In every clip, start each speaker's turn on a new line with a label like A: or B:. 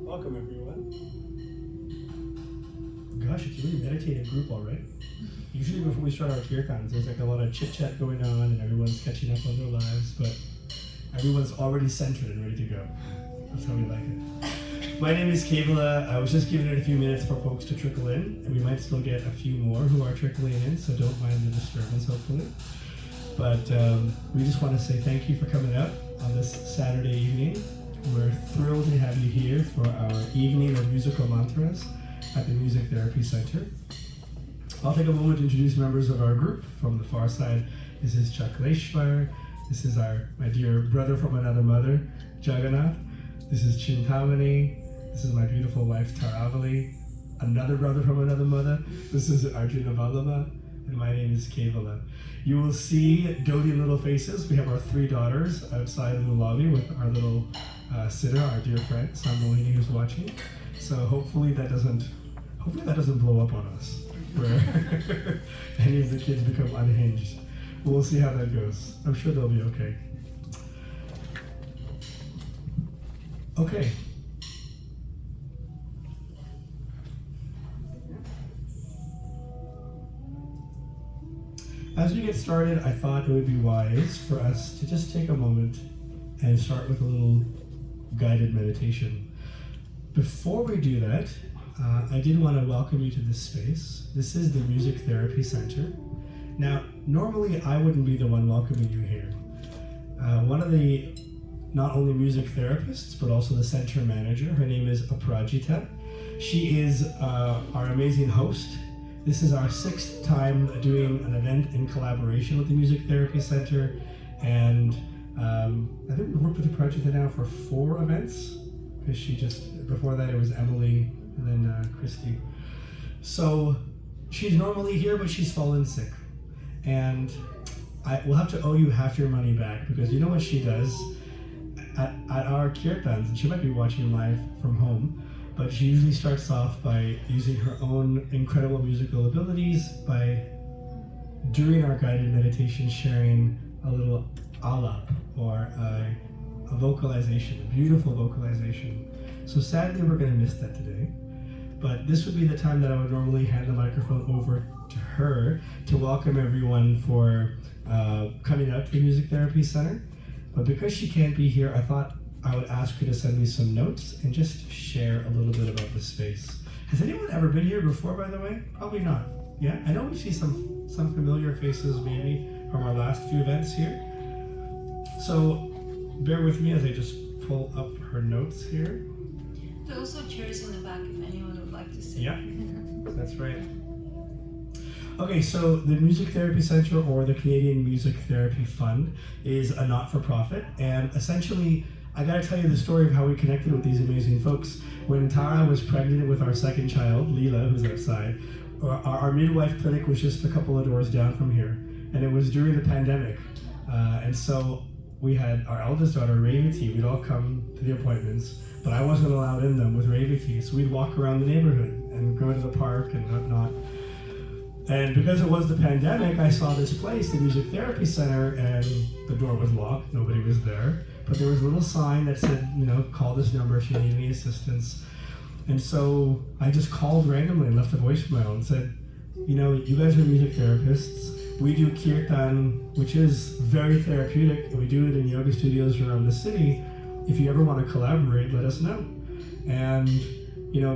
A: Welcome everyone. Gosh, it's a really meditative group already. Usually before we start our kirtans, there's like a lot of chit-chat going on and everyone's catching up on their lives, but everyone's already centered and ready to go. That's how we like it. My name is Kevala. I was just giving it a few minutes for folks to trickle in, and we might still get a few more who are trickling in, so don't mind the disturbance, hopefully. But we just want to say thank you for coming out on this Saturday evening. We're thrilled to have you here for our evening of musical mantras at the Music Therapy Center. I'll take a moment to introduce members of our group. From the far side, this is Chakleshwar. This is my dear brother from another mother, Jagannath. This is Chintamani. This is my beautiful wife, Taravali. Another brother from another mother. This is Arjuna Vallabha. And my name is Kevala. You will see doting little faces. We have our 3 daughters outside in the lobby with our little sitter, our dear friend, Sambalini, who's watching. So hopefully that doesn't blow up on us, where any of the kids become unhinged. We'll see how that goes. I'm sure they'll be okay. Okay. As we get started, I thought it would be wise for us to just take a moment and start with a little guided meditation. Before we do that, I did want to welcome you to this space. This is the Music Therapy Center. Now, normally I wouldn't be the one welcoming you here. One of the not only music therapists, but also the center manager, her name is Aprajita. She is our amazing host. This is our 6th time doing an event in collaboration with the Music Therapy Center, and I think we've worked with Aprajita now for 4 events, because before that it was Emily and then Christy. So she's normally here, but she's fallen sick, and I will have to owe you half your money back, because you know what she does at our kirtans, and she might be watching live from home, but she usually starts off by using her own incredible musical abilities by, during our guided meditation, sharing a little alap, or a vocalization, a beautiful vocalization. So sadly, we're going to miss that today. But this would be the time that I would normally hand the microphone over to her to welcome everyone for coming out to the Music Therapy Center. But because she can't be here, I thought I would ask her to send me some notes and just share a little bit about the space. Has anyone ever been here before, by the way? Probably not. Yeah, I know we see some familiar faces maybe from our last few events here. So bear with me as I just pull up her notes here.
B: There are also chairs in the back if anyone would like to sit.
A: Yeah, that's right. Okay, so the Music Therapy Center, or the Canadian Music Therapy Fund, is a not-for-profit, and essentially I gotta tell you the story of how we connected with these amazing folks. When Tara was pregnant with our 2nd child, Leela, who's outside, our midwife clinic was just a couple of doors down from here, and it was during the pandemic. And so we had our eldest daughter, Revati. We'd all come to the appointments, but I wasn't allowed in them with Revati, so we'd walk around the neighborhood and go to the park and whatnot. And because it was the pandemic, I saw this place, the Music Therapy Center, and the door was locked, nobody was there. But there was a little sign that said, call this number if you need any assistance. And so I just called randomly and left a voicemail and said, you guys are music therapists. We do kirtan, which is very therapeutic, and we do it in yoga studios around the city. If you ever want to collaborate, let us know. And,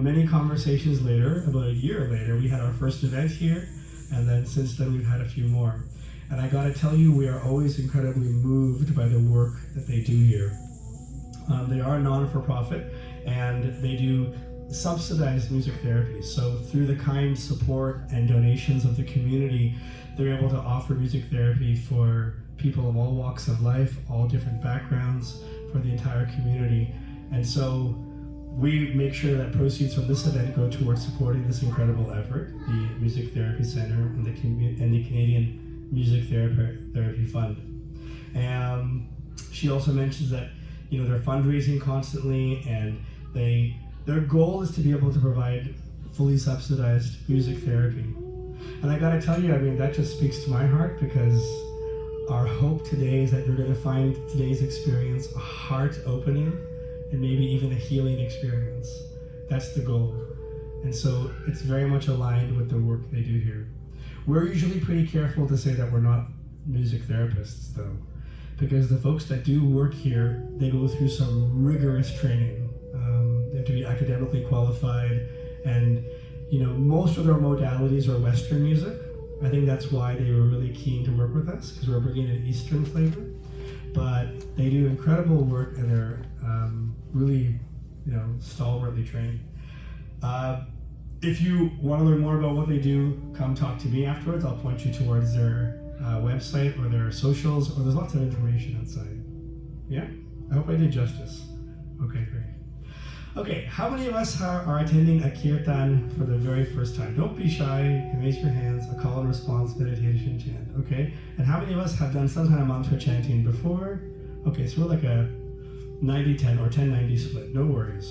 A: many conversations later, about a year later, we had our first event here, and then since then we've had a few more. And I gotta tell you, we are always incredibly moved by the work that they do here. They are non-for-profit, and they do subsidized music therapy. So through the kind support and donations of the community, they're able to offer music therapy for people of all walks of life, all different backgrounds, for the entire community. And so we make sure that proceeds from this event go towards supporting this incredible effort, the Music Therapy Center and the Canadian Music Therapy Fund. She also mentions that they're fundraising constantly, and their goal is to be able to provide fully subsidized music therapy. And I gotta tell you, that just speaks to my heart, because our hope today is that you're gonna find today's experience a heart-opening and maybe even a healing experience. That's the goal. And so it's very much aligned with the work they do here. We're usually pretty careful to say that we're not music therapists, though, because the folks that do work here, they go through some rigorous training. They have to be academically qualified, and most of their modalities are Western music. I think that's why they were really keen to work with us, because we're bringing an Eastern flavor. But they do incredible work, and they're really, stalwartly trained. If you want to learn more about what they do, come talk to me afterwards. I'll point you towards their website or their socials, or there's lots of information outside. Yeah? I hope I did justice. Okay, great. Okay, how many of us are attending a Kirtan for the very first time? Don't be shy, you can raise your hands, a call and response meditation chant, okay? And how many of us have done some kind of mantra chanting before? Okay, so we're like a 90-10 or 10-90 split, no worries.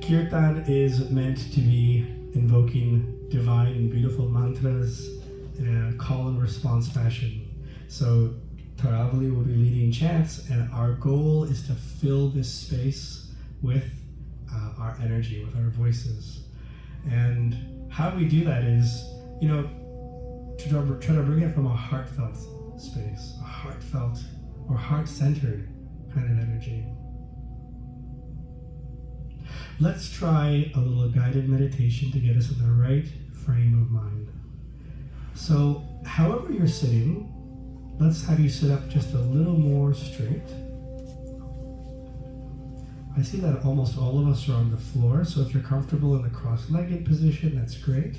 A: Kirtan is meant to be invoking divine and beautiful mantras in a call and response fashion. So Taravali will be leading chants, and our goal is to fill this space with our energy, with our voices. And how we do that is, try to bring it from a heartfelt space, a heartfelt or heart-centered kind of energy. Let's try a little guided meditation to get us in the right frame of mind. So, however you're sitting, let's have you sit up just a little more straight. I see that almost all of us are on the floor, so if you're comfortable in the cross-legged position, that's great.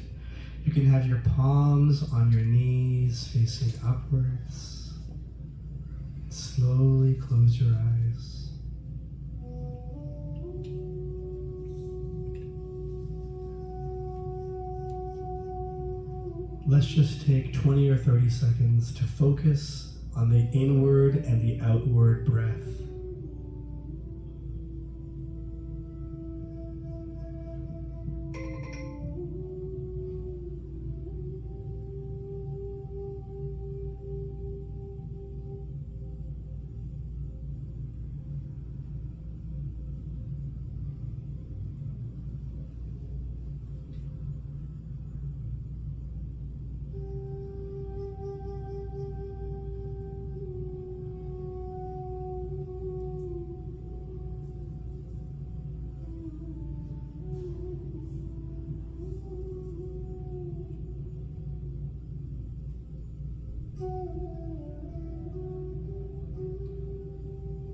A: You can have your palms on your knees facing upwards. Slowly close your eyes. Let's just take 20 or 30 seconds to focus on the inward and the outward breath.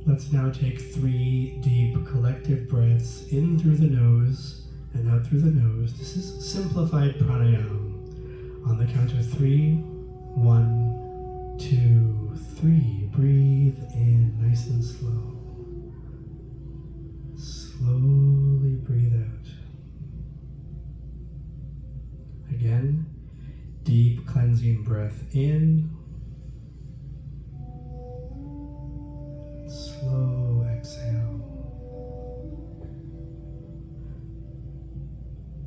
A: Let's now take 3 deep collective breaths in through the nose and out through the nose. This is simplified pranayama. On the count of 3, 1, 2, 3. Breathe in nice and slow. Slowly breathe out. Again, deep cleansing breath in. Slow exhale.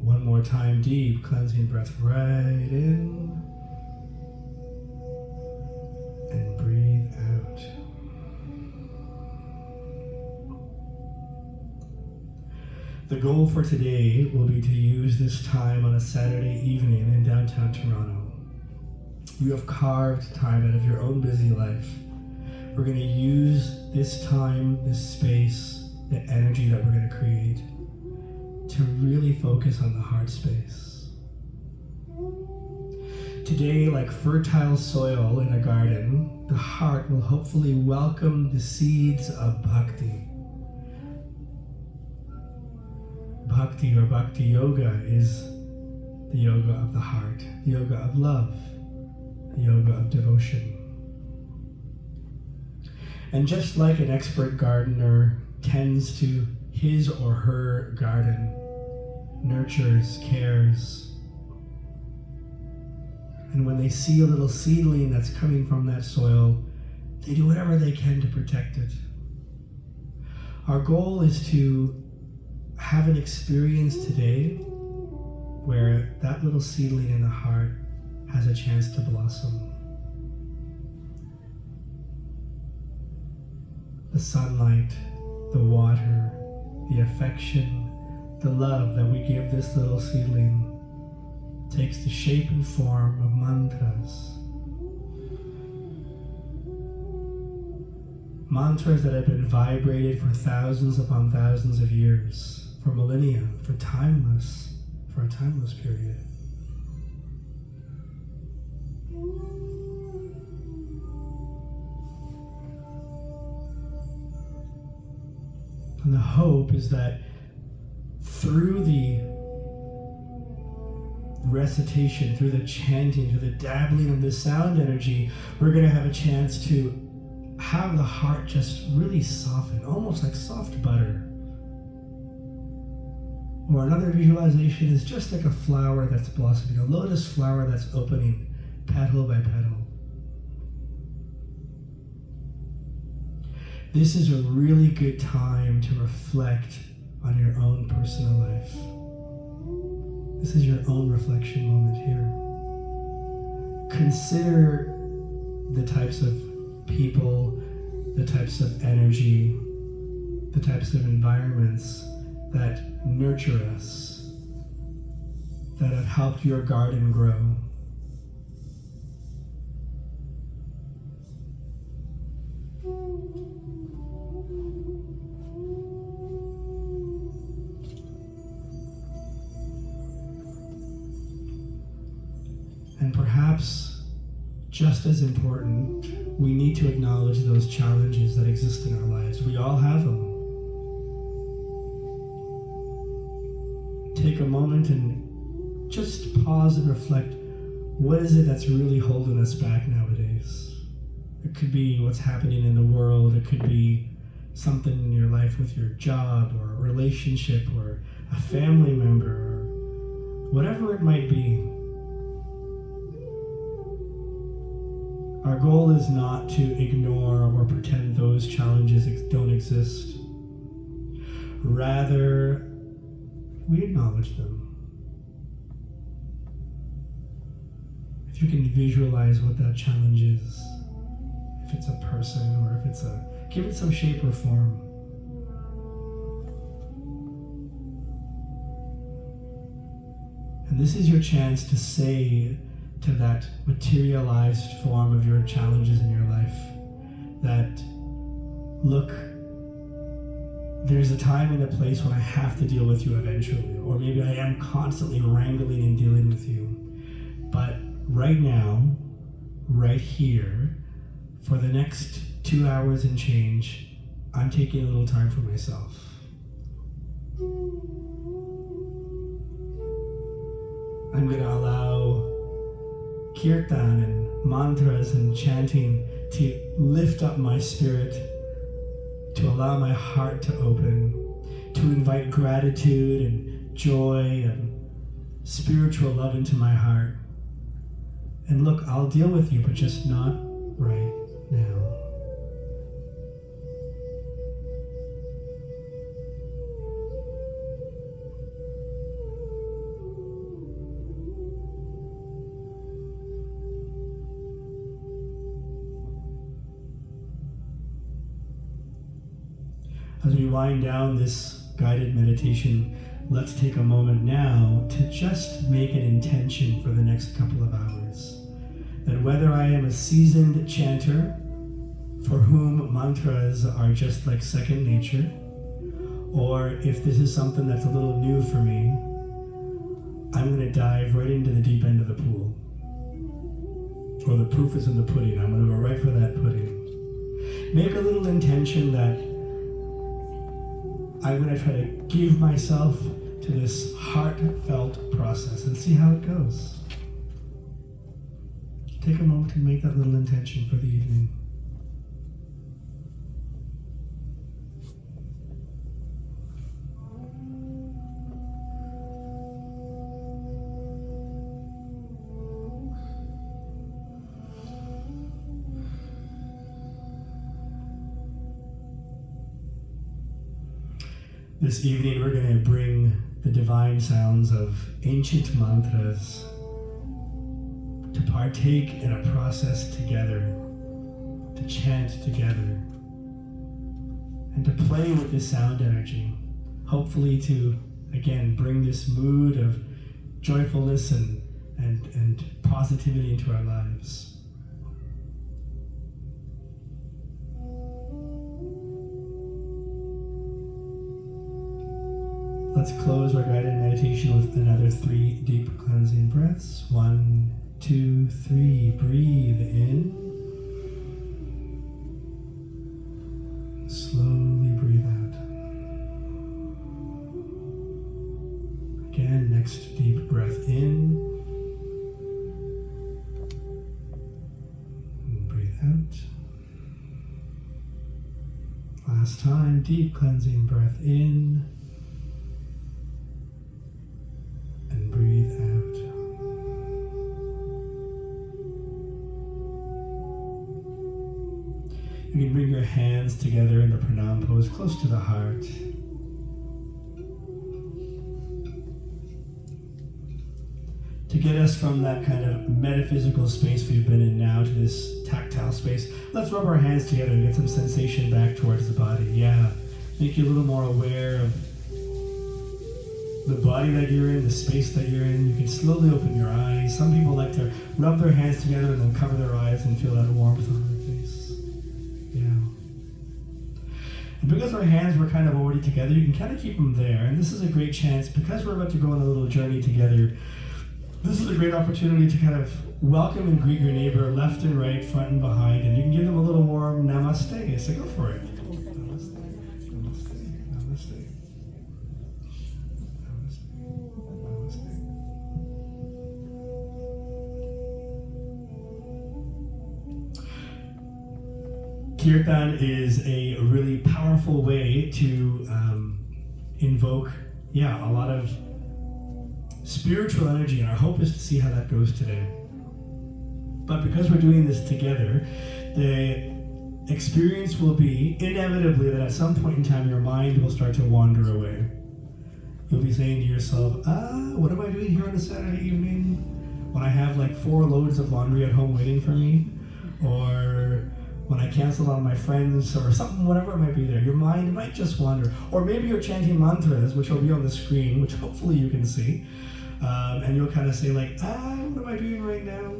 A: One more time, deep cleansing breath right in and breathe out. The goal for today will be to use this time on a Saturday evening in downtown Toronto. You have carved time out of your own busy life. We're going to use this time, this space, the energy that we're going to create to really focus on the heart space. Today, like fertile soil in a garden, the heart will hopefully welcome the seeds of bhakti. Bhakti or bhakti yoga is the yoga of the heart, the yoga of love, the yoga of devotion. And just like an expert gardener tends to his or her garden, nurtures, cares, and when they see a little seedling that's coming from that soil, they do whatever they can to protect it. Our goal is to have an experience today where that little seedling in the heart has a chance to blossom. The sunlight the water, the affection, the love that we give this little seedling takes the shape and form of mantras. Mantras that have been vibrated for thousands upon thousands of years, for millennia, for a timeless period. And the hope is that through the recitation, through the chanting, through the dabbling of the sound energy, we're going to have a chance to have the heart just really soften, almost like soft butter. Or another visualization is just like a flower that's blossoming, a lotus flower that's opening petal by petal. This is a really good time to reflect on your own personal life. This is your own reflection moment here. Consider the types of people, the types of energy, the types of environments that nurture us, that have helped your garden grow. And perhaps, just as important, we need to acknowledge those challenges that exist in our lives. We all have them. Take a moment and just pause and reflect. What is it that's really holding us back nowadays? It could be what's happening in the world. It could be something in your life with your job or a relationship or a family member or whatever it might be. Our goal is not to ignore or pretend those challenges don't exist. Rather, we acknowledge them. If you can visualize what that challenge is, if it's a person or if it's give it some shape or form. And this is your chance to say to that materialized form of your challenges in your life that, look, there's a time and a place when I have to deal with you eventually, or maybe I am constantly wrangling and dealing with you. But right now, right here, for the next 2 hours and change, I'm taking a little time for myself. I'm going to allow Kirtan and mantras and chanting to lift up my spirit, to allow my heart to open, to invite gratitude and joy and spiritual love into my heart. And look, I'll deal with you, but just not right now. As we wind down this guided meditation, let's take a moment now to just make an intention for the next couple of hours. That whether I am a seasoned chanter, for whom mantras are just like second nature, or if this is something that's a little new for me, I'm going to dive right into the deep end of the pool. Or the proof is in the pudding. I'm going to go right for that pudding. Make a little intention that I'm going to try to give myself to this heartfelt process and see how it goes. Take a moment to make that little intention for the evening. This evening we're going to bring the divine sounds of ancient mantras to partake in a process together, to chant together. and to play with this sound energy, hopefully to, again, bring this mood of joyfulness and positivity into our lives. Let's close our guided meditation with another 3 deep cleansing breaths. 1, 2, 3. Breathe in. Slowly breathe out. Again, next deep breath in. And breathe out. Last time, deep cleansing breath in. And breathe out. You can bring your hands together in the pranam pose close to the heart. To get us from that kind of metaphysical space we've been in now to this tactile space, let's rub our hands together and get some sensation back towards the body. Yeah, make you a little more aware of the body that you're in, the space that you're in. You can slowly open your eyes. Some people like to rub their hands together and then cover their eyes and feel that warmth on their face. Yeah. And because our hands were kind of already together, you can kind of keep them there. And this is a great chance, because we're about to go on a little journey together, this is a great opportunity to kind of welcome and greet your neighbor left and right, front and behind, and you can give them a little warm namaste. So go for it. Namaste, namaste, namaste. Kirtan is a really powerful way to invoke, a lot of spiritual energy, and our hope is to see how that goes today. But because we're doing this together, the experience will be inevitably that at some point in time your mind will start to wander away. You'll be saying to yourself, what am I doing here on a Saturday evening when I have like 4 loads of laundry at home waiting for me? Or when I cancel on my friends or something, whatever it might be there. Your mind might just wander. Or maybe you're chanting mantras, which will be on the screen, which hopefully you can see. And you'll kind of say like, what am I doing right now?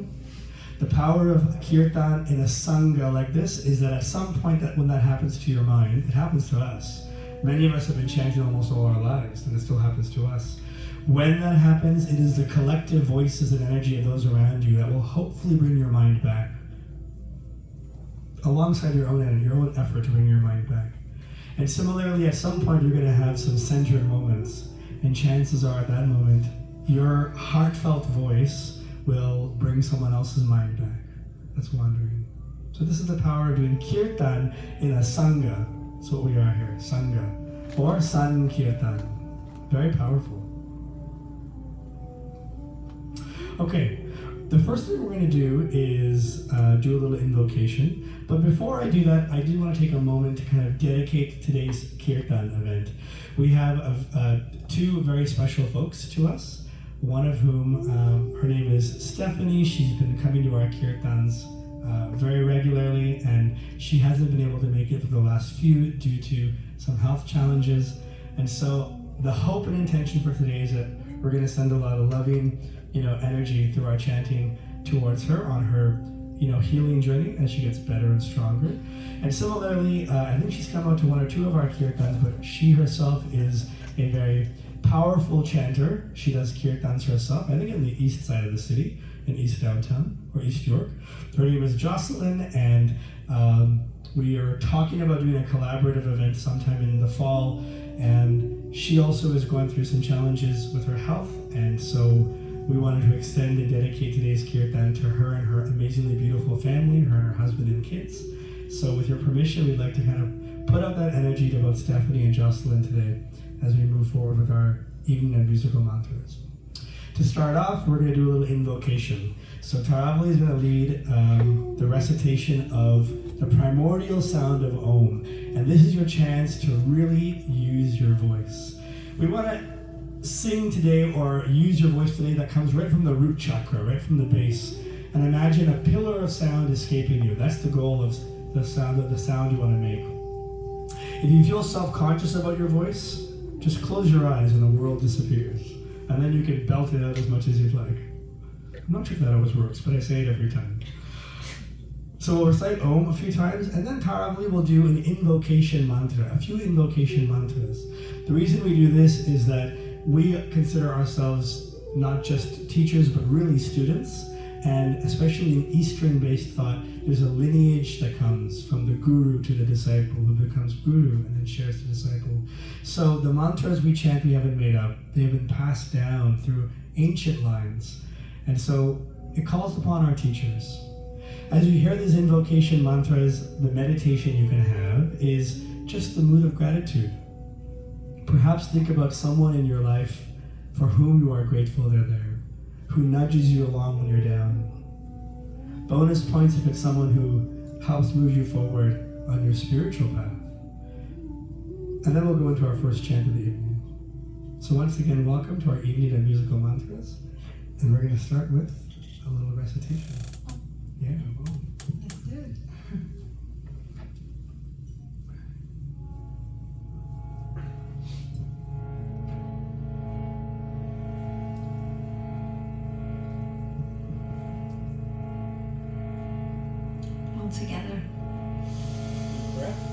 A: The power of Kirtan in a Sangha like this is that at some point when that happens to your mind, it happens to us. Many of us have been chanting almost all our lives, and it still happens to us. When that happens, it is the collective voices and energy of those around you that will hopefully bring your mind back, alongside your own energy, your own effort to bring your mind back. And similarly, at some point, you're going to have some centered moments, and chances are at that moment, your heartfelt voice will bring someone else's mind back that's wandering. So this is the power of doing Kirtan in a Sangha. That's what we are here, Sangha, or Sankirtan. Very powerful. Okay, the first thing we're going to do is do a little invocation. But before I do that, I do want to take a moment to kind of dedicate today's Kirtan event. We have 2 very special folks to us. One of whom, her name is Stephanie. She's been coming to our Kirtans very regularly, and she hasn't been able to make it for the last few due to some health challenges. And so the hope and intention for today is that we're going to send a lot of loving, energy through our chanting towards her on her, healing journey as she gets better and stronger. And similarly, I think she's come out to 1 or 2 of our Kirtans, but she herself is a very powerful chanter. She does Kirtans herself, I think in the east side of the city, in East Downtown, or East York. Her name is Jocelyn, and we are talking about doing a collaborative event sometime in the fall, and she also is going through some challenges with her health, and so we wanted to extend and dedicate today's Kirtan to her and her amazingly beautiful family, her and her husband and kids. So with your permission, we'd like to kind of put out that energy to both Stephanie and Jocelyn today as we move forward with our evening and musical mantras. To start off, we're going to do a little invocation. So Taravali is going to lead the recitation of the primordial sound of Om. And this is your chance to really use your voice. We want to sing today or use your voice today that comes right from the root chakra, right from the base. And imagine a pillar of sound escaping you. That's the goal of the sound you want to make. If you feel self-conscious about your voice, just close your eyes and the world disappears. And then you can belt it out as much as you'd like. I'm not sure if that always works, but I say it every time. So we'll recite Om a few times, and then probably we'll do an invocation mantra, a few invocation mantras. The reason we do this is that we consider ourselves not just teachers, but really students. And especially in Eastern-based thought, there's a lineage that comes from the guru to the disciple, who becomes guru and then shares the disciple. So the mantras we chant, we haven't made up. They have been passed down through ancient lines. And so it calls upon our teachers. As you hear these invocation mantras, the meditation you can have is just the mood of gratitude. Perhaps think about someone in your life for whom you are grateful they're there, who nudges you along when you're down. Bonus points if it's someone who helps move you forward on your spiritual path. And then we'll go into our first chant of the evening. So once again, welcome to our evening of musical mantras. And we're going to start with a little recitation. Yeah, well.
B: Let's do it. All together.
A: Breath.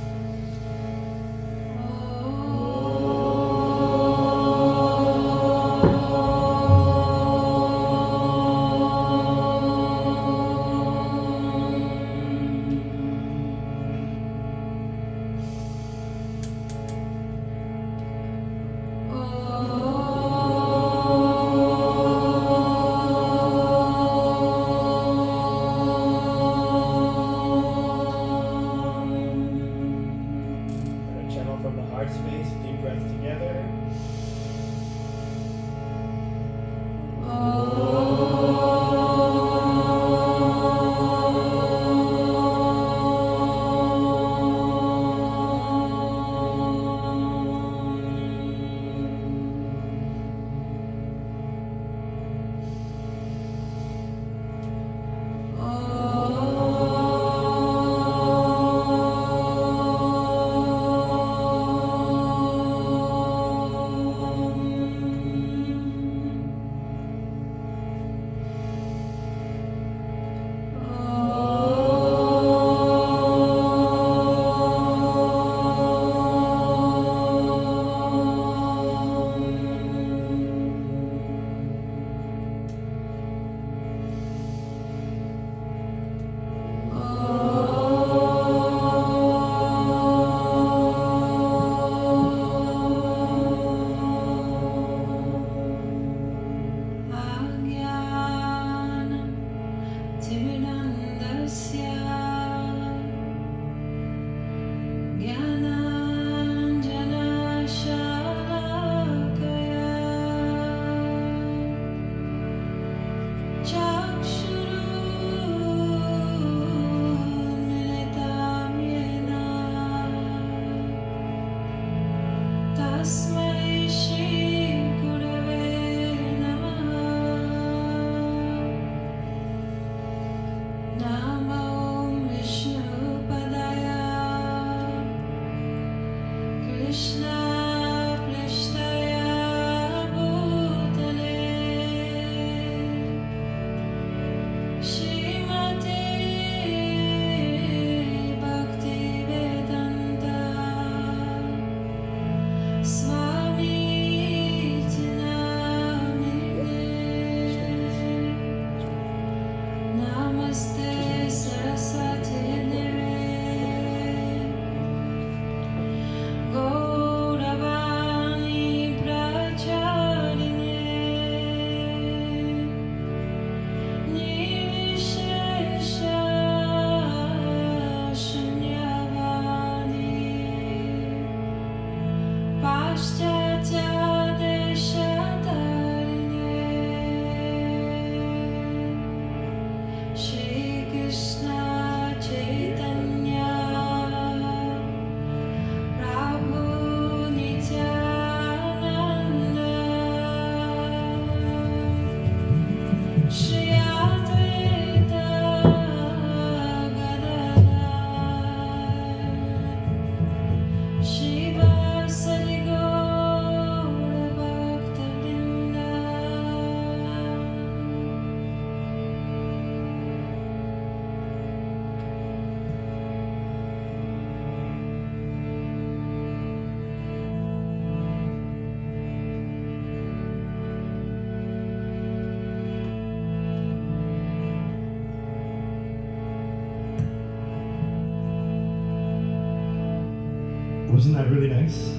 A: Wasn't that really nice?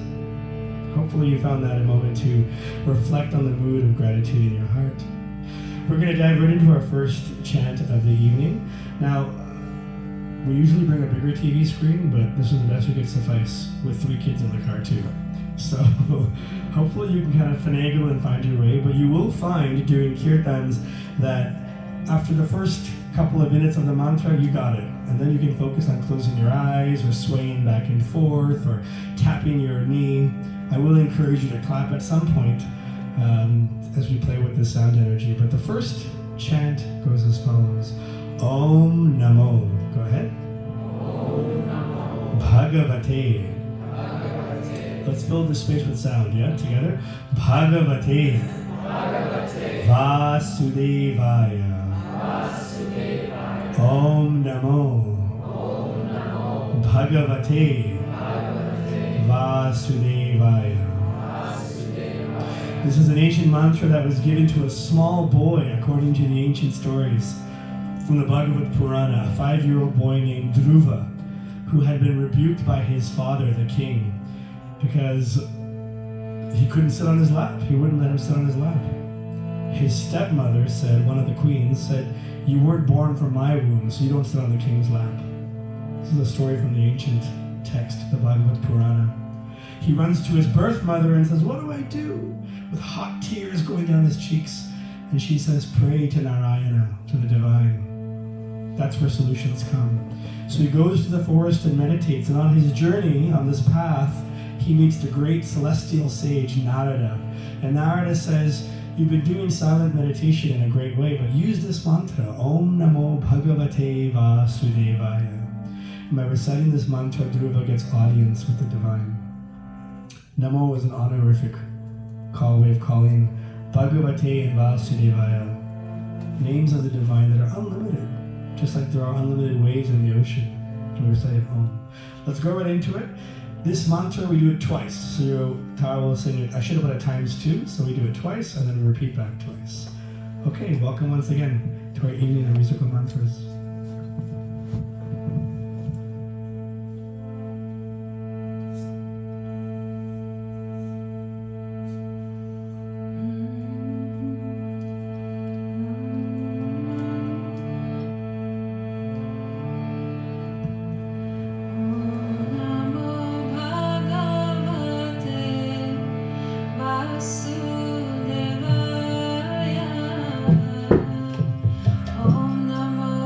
A: Hopefully you found that a moment to reflect on the mood of gratitude in your heart. We're going to dive right into our first chant of the evening. Now, we usually bring a bigger TV screen, but this is the best we could suffice with 3 kids in the car too. So hopefully you can kind of finagle and find your way, but you will find during kirtans that after the first couple of minutes of the mantra, you got it. And then you can focus on closing your eyes or swaying back and forth or tapping your knee. I will encourage you to clap at some point as we play with the sound energy. But the first chant goes as follows. Om Namoh. Go ahead.
C: Om Namoh
A: Bhagavate.
C: Bhagavate.
A: Let's fill the space with sound, yeah? Together. Bhagavate.
C: Bhagavate.
A: Vasudevaya.
C: Vasudevaya.
A: Om Namoh.
C: Om Namoh
A: Bhagavate.
C: Bhagavate.
A: Vasudevaya.
C: Vasudevaya.
A: This is an ancient mantra that was given to a small boy according to the ancient stories from the Bhagavate Purana, a 5-year-old boy named Dhruva, who had been rebuked by his father, the king, because he couldn't sit on his lap. He wouldn't let him sit on his lap. His stepmother said, one of the queens said, "You weren't born from my womb, so you don't sit on the king's lap." This is a story from the ancient text, the Bhagavate Purana. He runs to his birth mother and says, "What do I do?" With hot tears going down his cheeks. And she says, "Pray to Narayana, to the divine." That's where solutions come. So he goes to the forest and meditates. And on his journey, on this path, he meets the great celestial sage Narada. And Narada says, "You've been doing silent meditation in a great way, but use this mantra, Om Namo Bhagavate Vasudevaya." And by reciting this mantra, Dhruva gets audience with the divine. Namo is an honorific way of calling Bhagavate and Vasudevaya names of the divine that are unlimited, just like there are unlimited waves in the ocean. And we recite Om. Let's go right into it. This mantra, we do it twice. So Tara will sing it. I should have put it times 2, so we do it twice and then we repeat back twice. Okay, welcome once again to our evening of musical mantras.
B: Om Namo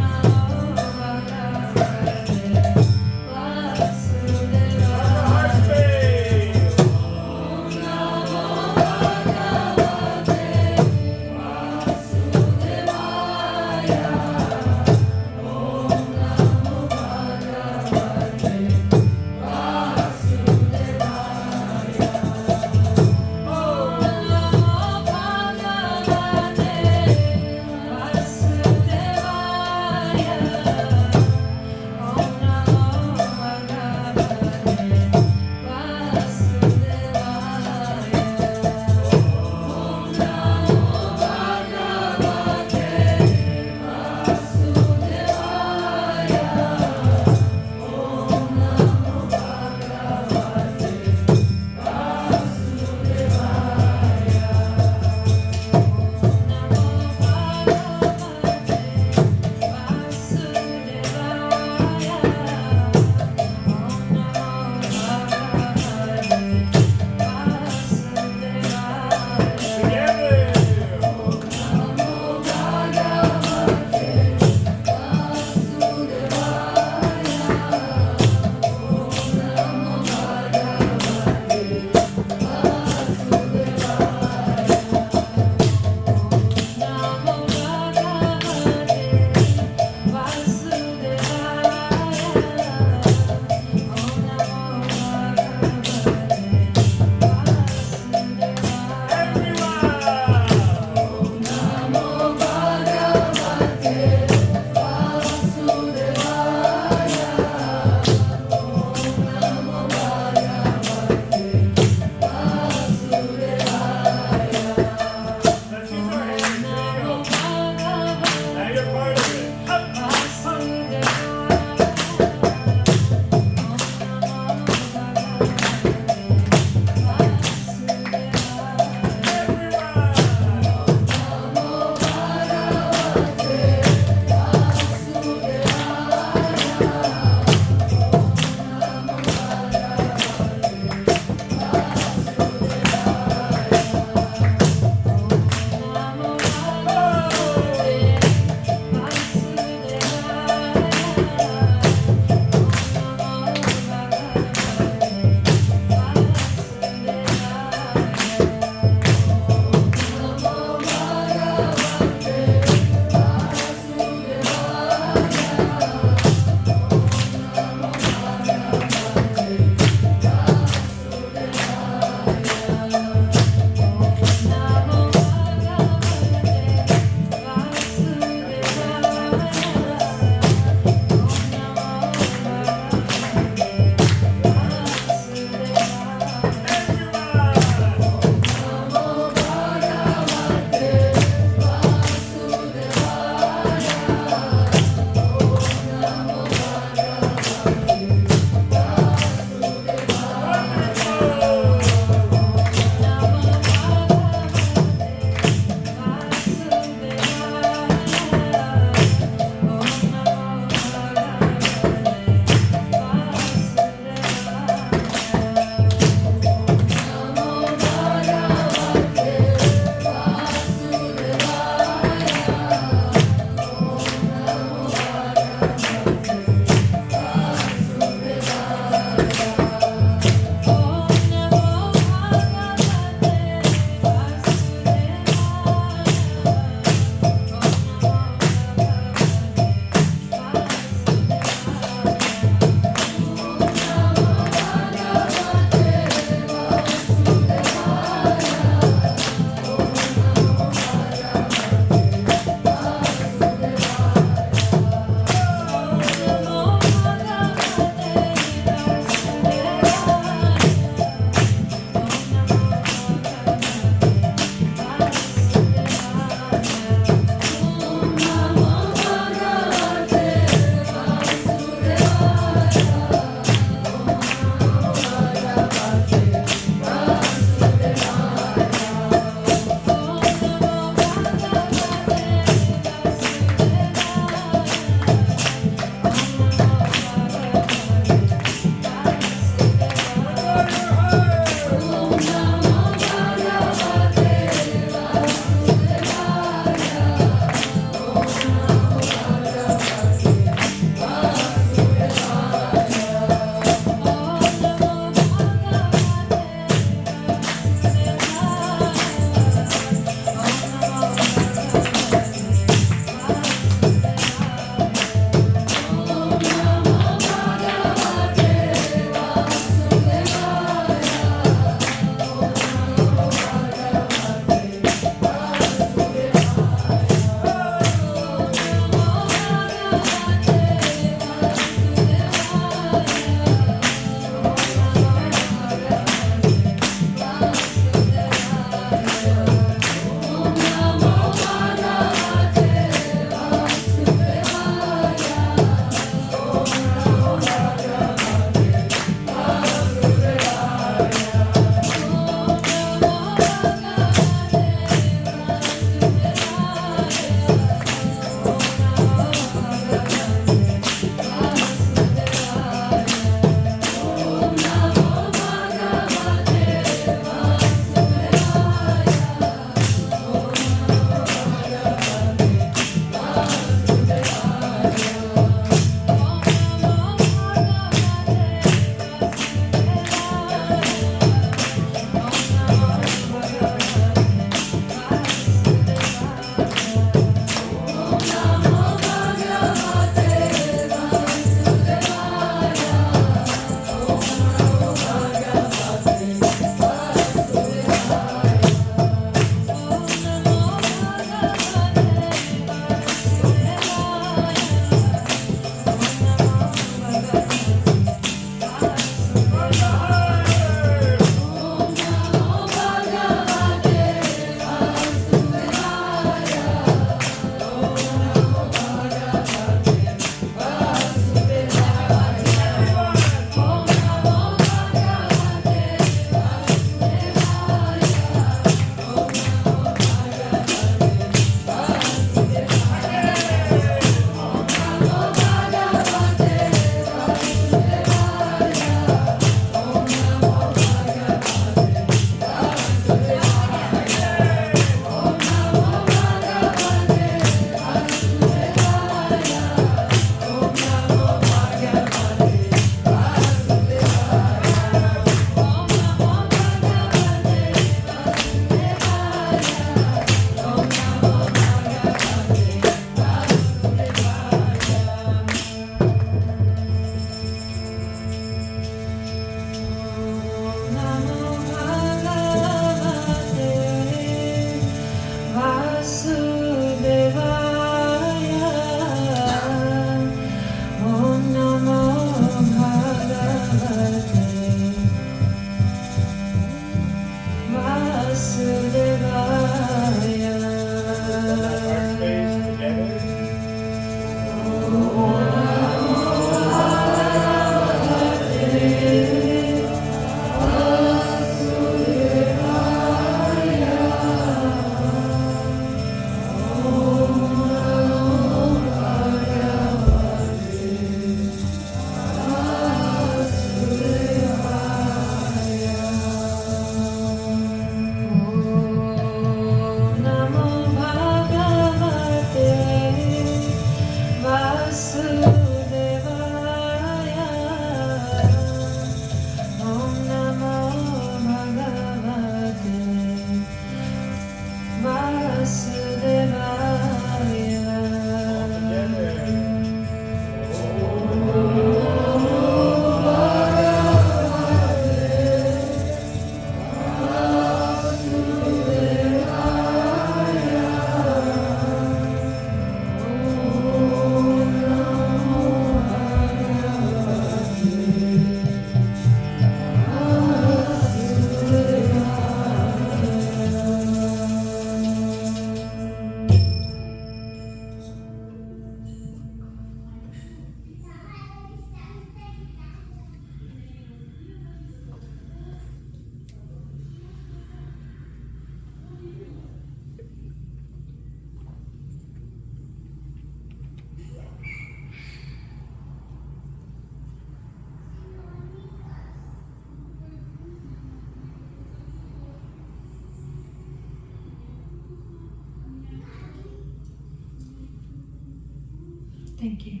B: Thank you.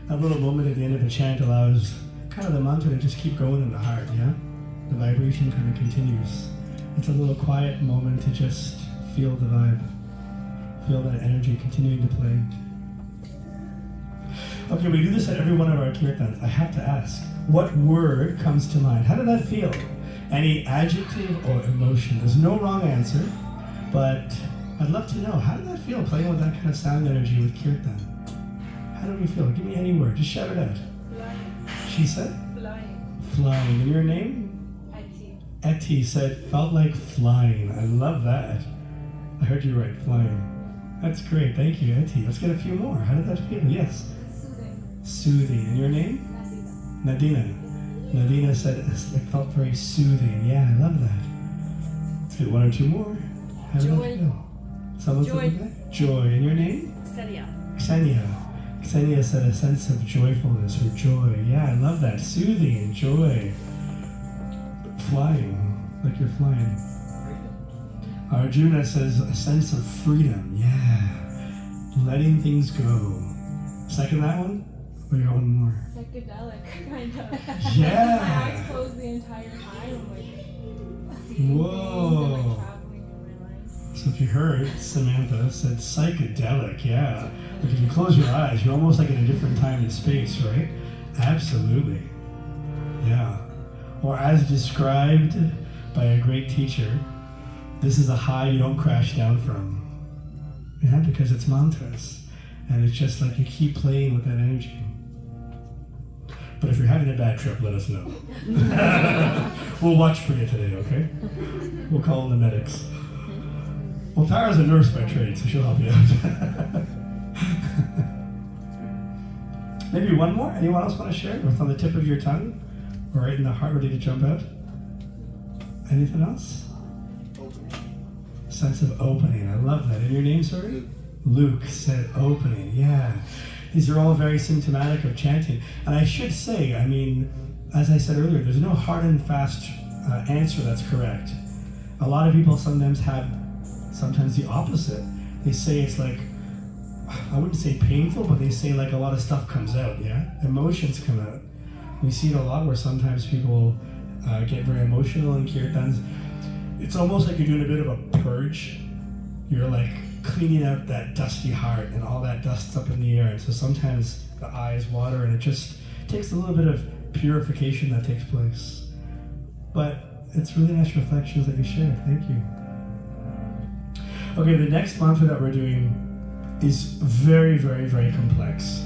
A: That little moment at the end of a chant allows kind of the mantra to just keep going in the heart, yeah? The vibration kind of continues. It's a little quiet moment to just feel the vibe. Feel that energy continuing to play. Okay, we do this at every one of our kirtans. I have to ask, what word comes to mind? How did that feel? Any adjective or emotion? There's no wrong answer, but I'd love to know, how did that feel playing with that kind of sound energy with kirtan? How do we feel? Give me any word, just shout it out.
D: Flying.
A: She said?
D: Flying.
A: Flying. And your name?
D: Eti.
A: Eti said, felt like flying. I love that. I heard you right, flying. That's great, thank you, Eti. Let's get a few more. How did that feel? Yes.
D: Soothing.
A: Soothing. And your name?
D: Nadina.
A: Nadina. Nadina said it felt very soothing. Yeah, I love that. Let's get one or two more. How did
D: Joy.
A: that feel? Someone
D: Joy.
A: said that? Joy. And your name?
D: Ksenia.
A: Ksenia. Ksenia said a sense of joyfulness or joy. Yeah, I love that. Soothing, joy. Flying, like you're flying. Arjuna says a sense of freedom. Yeah. Letting things go. Second that one? Or you got one more?
D: Psychedelic, kind of.
A: Yeah.
D: My eyes closed the entire time, like.
A: Whoa.
D: Like traveling through my life.
A: So if you heard, Samantha said psychedelic, yeah. Like if you close your eyes, you're almost like in a different time and space, right? Absolutely. Yeah. Or as described by a great teacher, this is a high you don't crash down from. Yeah, because it's mantras. And it's just like you keep playing with that energy. But if you're having a bad trip, let us know. We'll watch for you today, okay? We'll call in the medics. Well, Tara's a nurse by trade, so she'll help you out. Maybe one more? Anyone else want to share? What's on the tip of your tongue? Or right in the heart, ready to jump out? Anything else? Sense of opening. I love that. And your name, sorry? Luke said opening. Yeah. These are all very symptomatic of chanting. And I should say, I mean, as I said earlier, there's no hard and fast answer that's correct. A lot of people sometimes have the opposite. They say it's like, I wouldn't say painful, but they say like a lot of stuff comes out, yeah? Emotions come out. We see it a lot where sometimes people get very emotional in kirtans. It's almost like you're doing a bit of a purge. You're like cleaning out that dusty heart and all that dust's up in the air. And so sometimes the eyes water and it just takes a little bit of purification that takes place. But it's really nice reflections that you shared. Thank you. Okay, the next mantra that we're doing is very, very, very complex.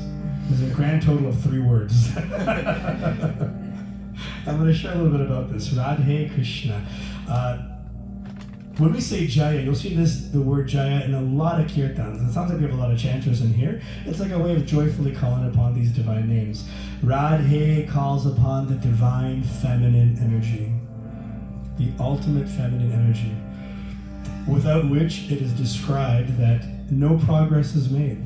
A: There's a grand total of 3 words. I'm going to share a little bit about this. Radhe Krishna. When we say Jaya, you'll see the word Jaya in a lot of Kirtans. It sounds like we have a lot of chanters in here. It's like a way of joyfully calling upon these divine names. Radhe calls upon the divine feminine energy, the ultimate feminine energy, without which it is described that no progress is made.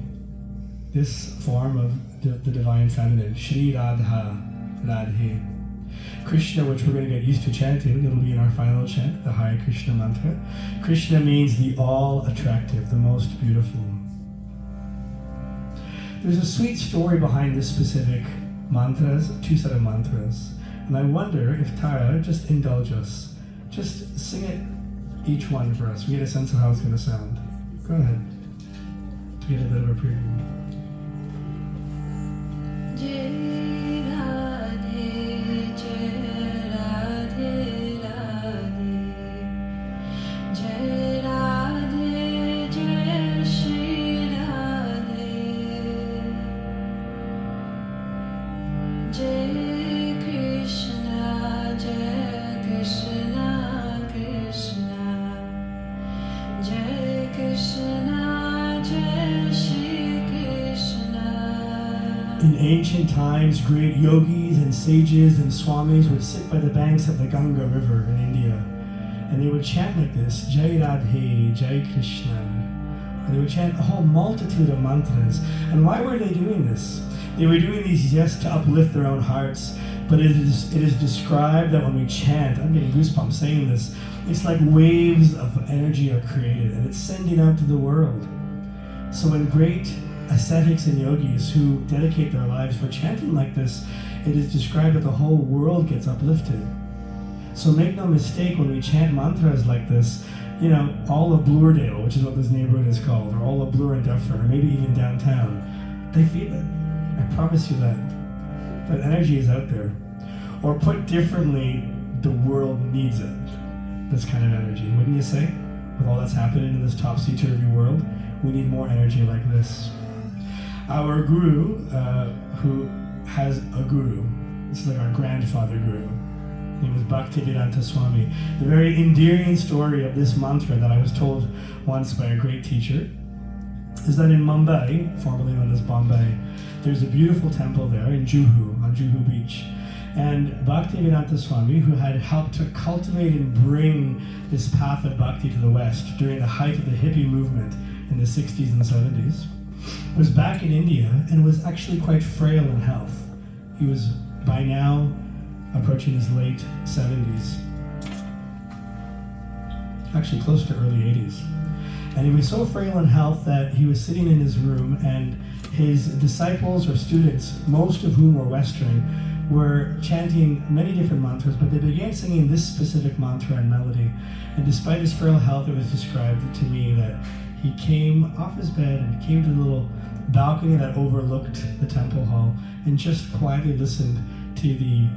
A: This form of the divine feminine, Shri Radha, Radhe. Krishna, which we're going to get used to chanting, it'll be in our final chant, the Hare Krishna mantra. Krishna means the all-attractive, the most beautiful. There's a sweet story behind this specific mantras, 2 set of mantras. And I wonder if Tara, just indulge us. Just sing it, each one for us. We get a sense of how it's going to sound. Go ahead. To get a bit of a preview. In ancient times, great yogis and sages and swamis would sit by the banks of the Ganga River in India, and they would chant like this, Jai Radhe, Jai Krishna. And they would chant a whole multitude of mantras. And why were they doing this? They were doing these, yes, to uplift their own hearts, but it is described that when we chant, I'm getting goosebumps saying this, it's like waves of energy are created, and it's sending out to the world. So when great ascetics and yogis who dedicate their lives for chanting like this, it is described that the whole world gets uplifted. So make no mistake, when we chant mantras like this, you know, all of Bloordale, which is what this neighborhood is called, or all of Bloor and Dufferin, or maybe even downtown, they feel it. I promise you that. That energy is out there. Or put differently, the world needs it. This kind of energy, wouldn't you say? With all that's happening in this topsy-turvy world, we need more energy like this. Our guru, who has a guru, this is like our grandfather guru. His name was Bhaktivedanta Swami. The very endearing story of this mantra that I was told once by a great teacher is that in Mumbai, formerly known as Bombay, there's a beautiful temple there in Juhu, on Juhu Beach. And Bhaktivedanta Swami, who had helped to cultivate and bring this path of bhakti to the West during the height of the hippie movement in the 60s and 70s, was back in India and was actually quite frail in health. He was by now approaching his late 70s, actually close to early 80s. And he was so frail in health that he was sitting in his room, and his disciples or students, most of whom were Western, were chanting many different mantras, but they began singing this specific mantra and melody. And despite his frail health, it was described to me that he came off his bed and came to the little balcony that overlooked the temple hall and just quietly listened to the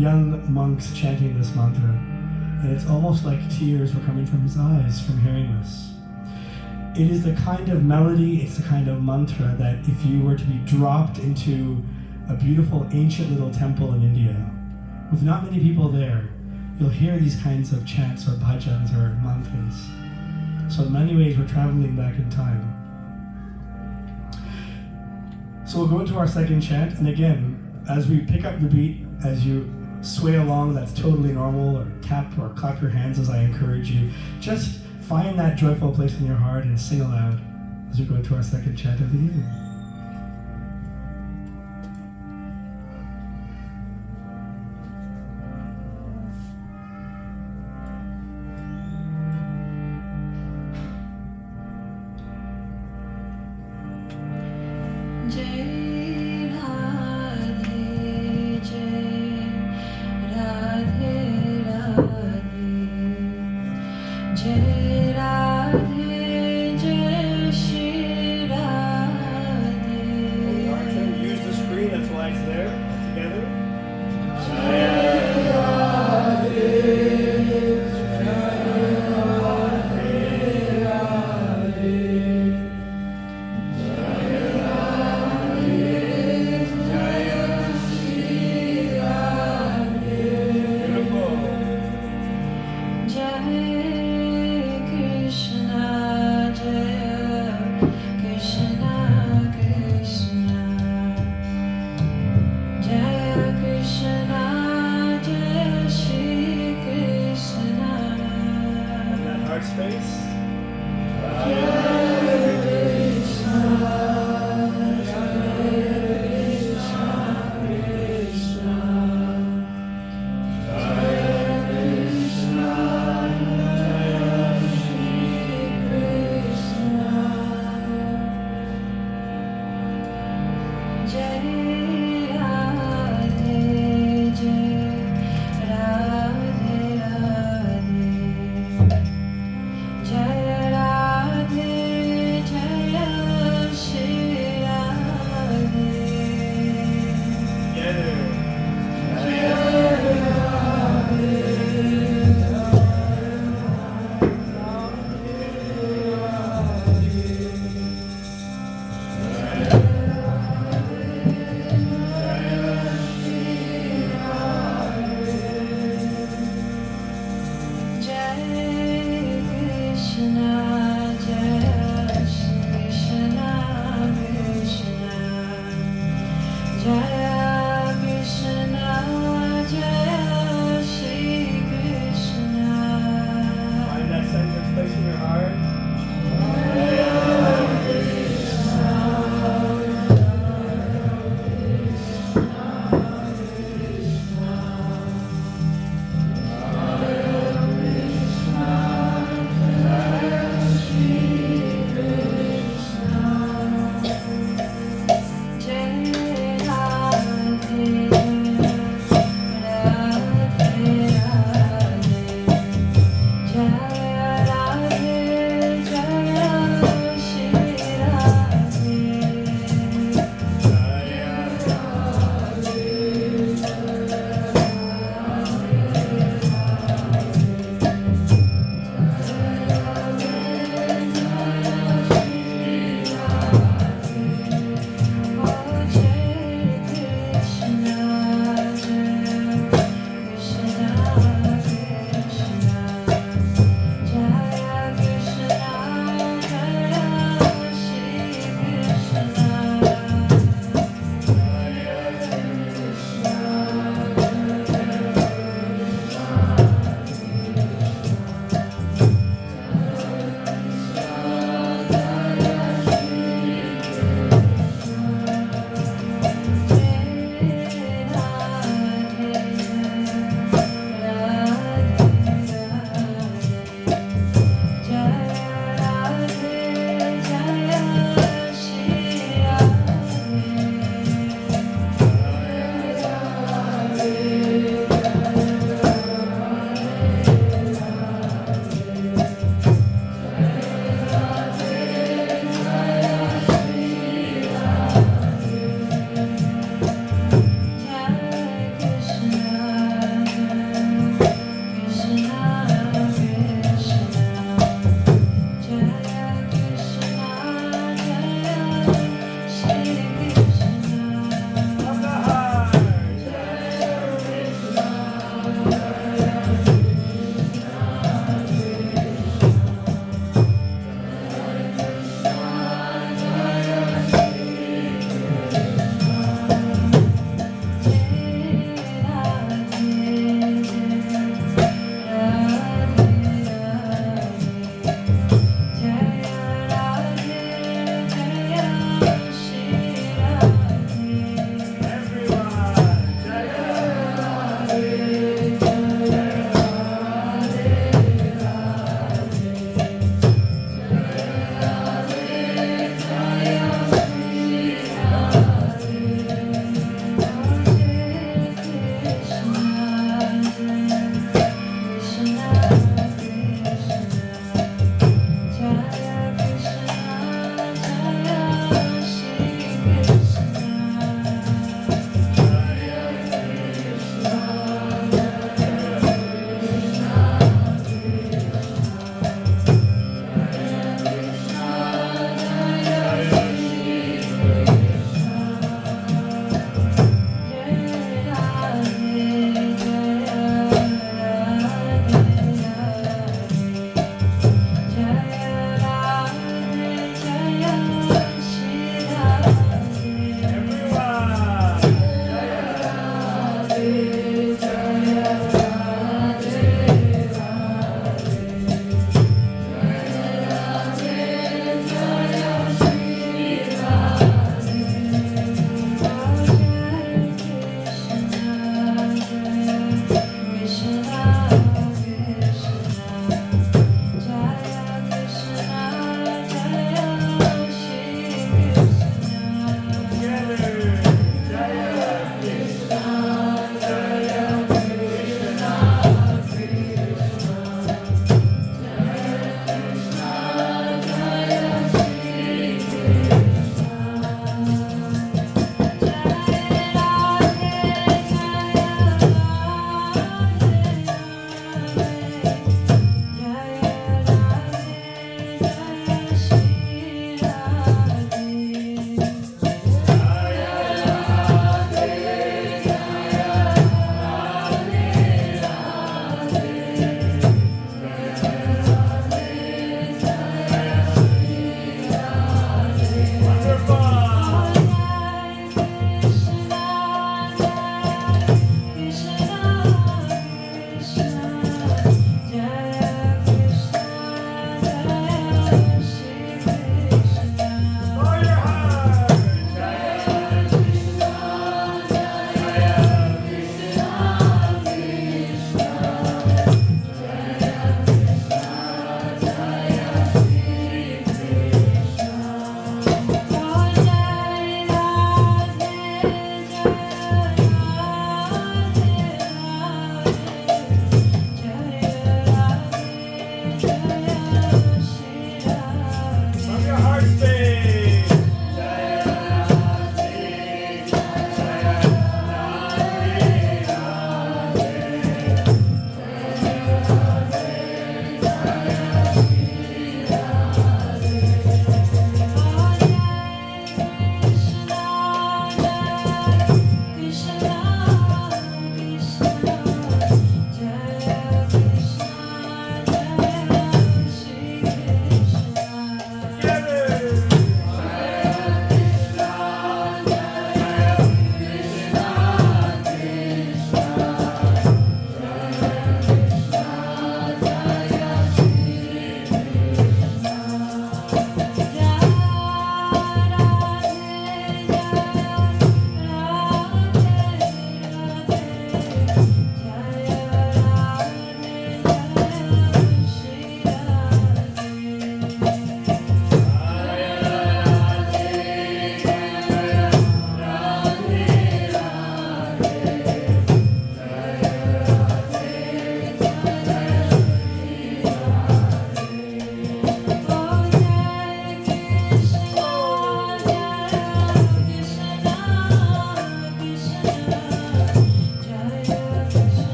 A: young monks chanting this mantra. And it's almost like tears were coming from his eyes from hearing this. It is the kind of melody, it's the kind of mantra that if you were to be dropped into a beautiful ancient little temple in India, with not many people there, you'll hear these kinds of chants or bhajans or mantras. So in many ways, we're traveling back in time. So we'll go into our second chant, and again, as we pick up the beat, as you sway along, that's totally normal, or tap or clap your hands as I encourage you. Just find that joyful place in your heart and sing aloud as we go into our second chant of the evening.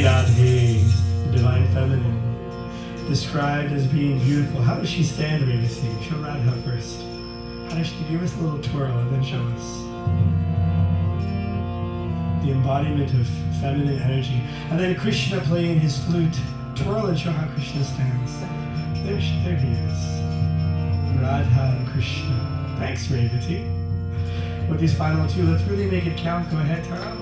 A: Radhe, divine feminine, described as being beautiful. How does she stand, Revati? Show Radha first. How does she give us a little twirl and then show us? The embodiment of feminine energy. And then Krishna playing his flute. Twirl and show how Krishna stands. There he is. Radha and Krishna. Thanks, Revati. With these final two, let's really make it count. Go ahead, Tara.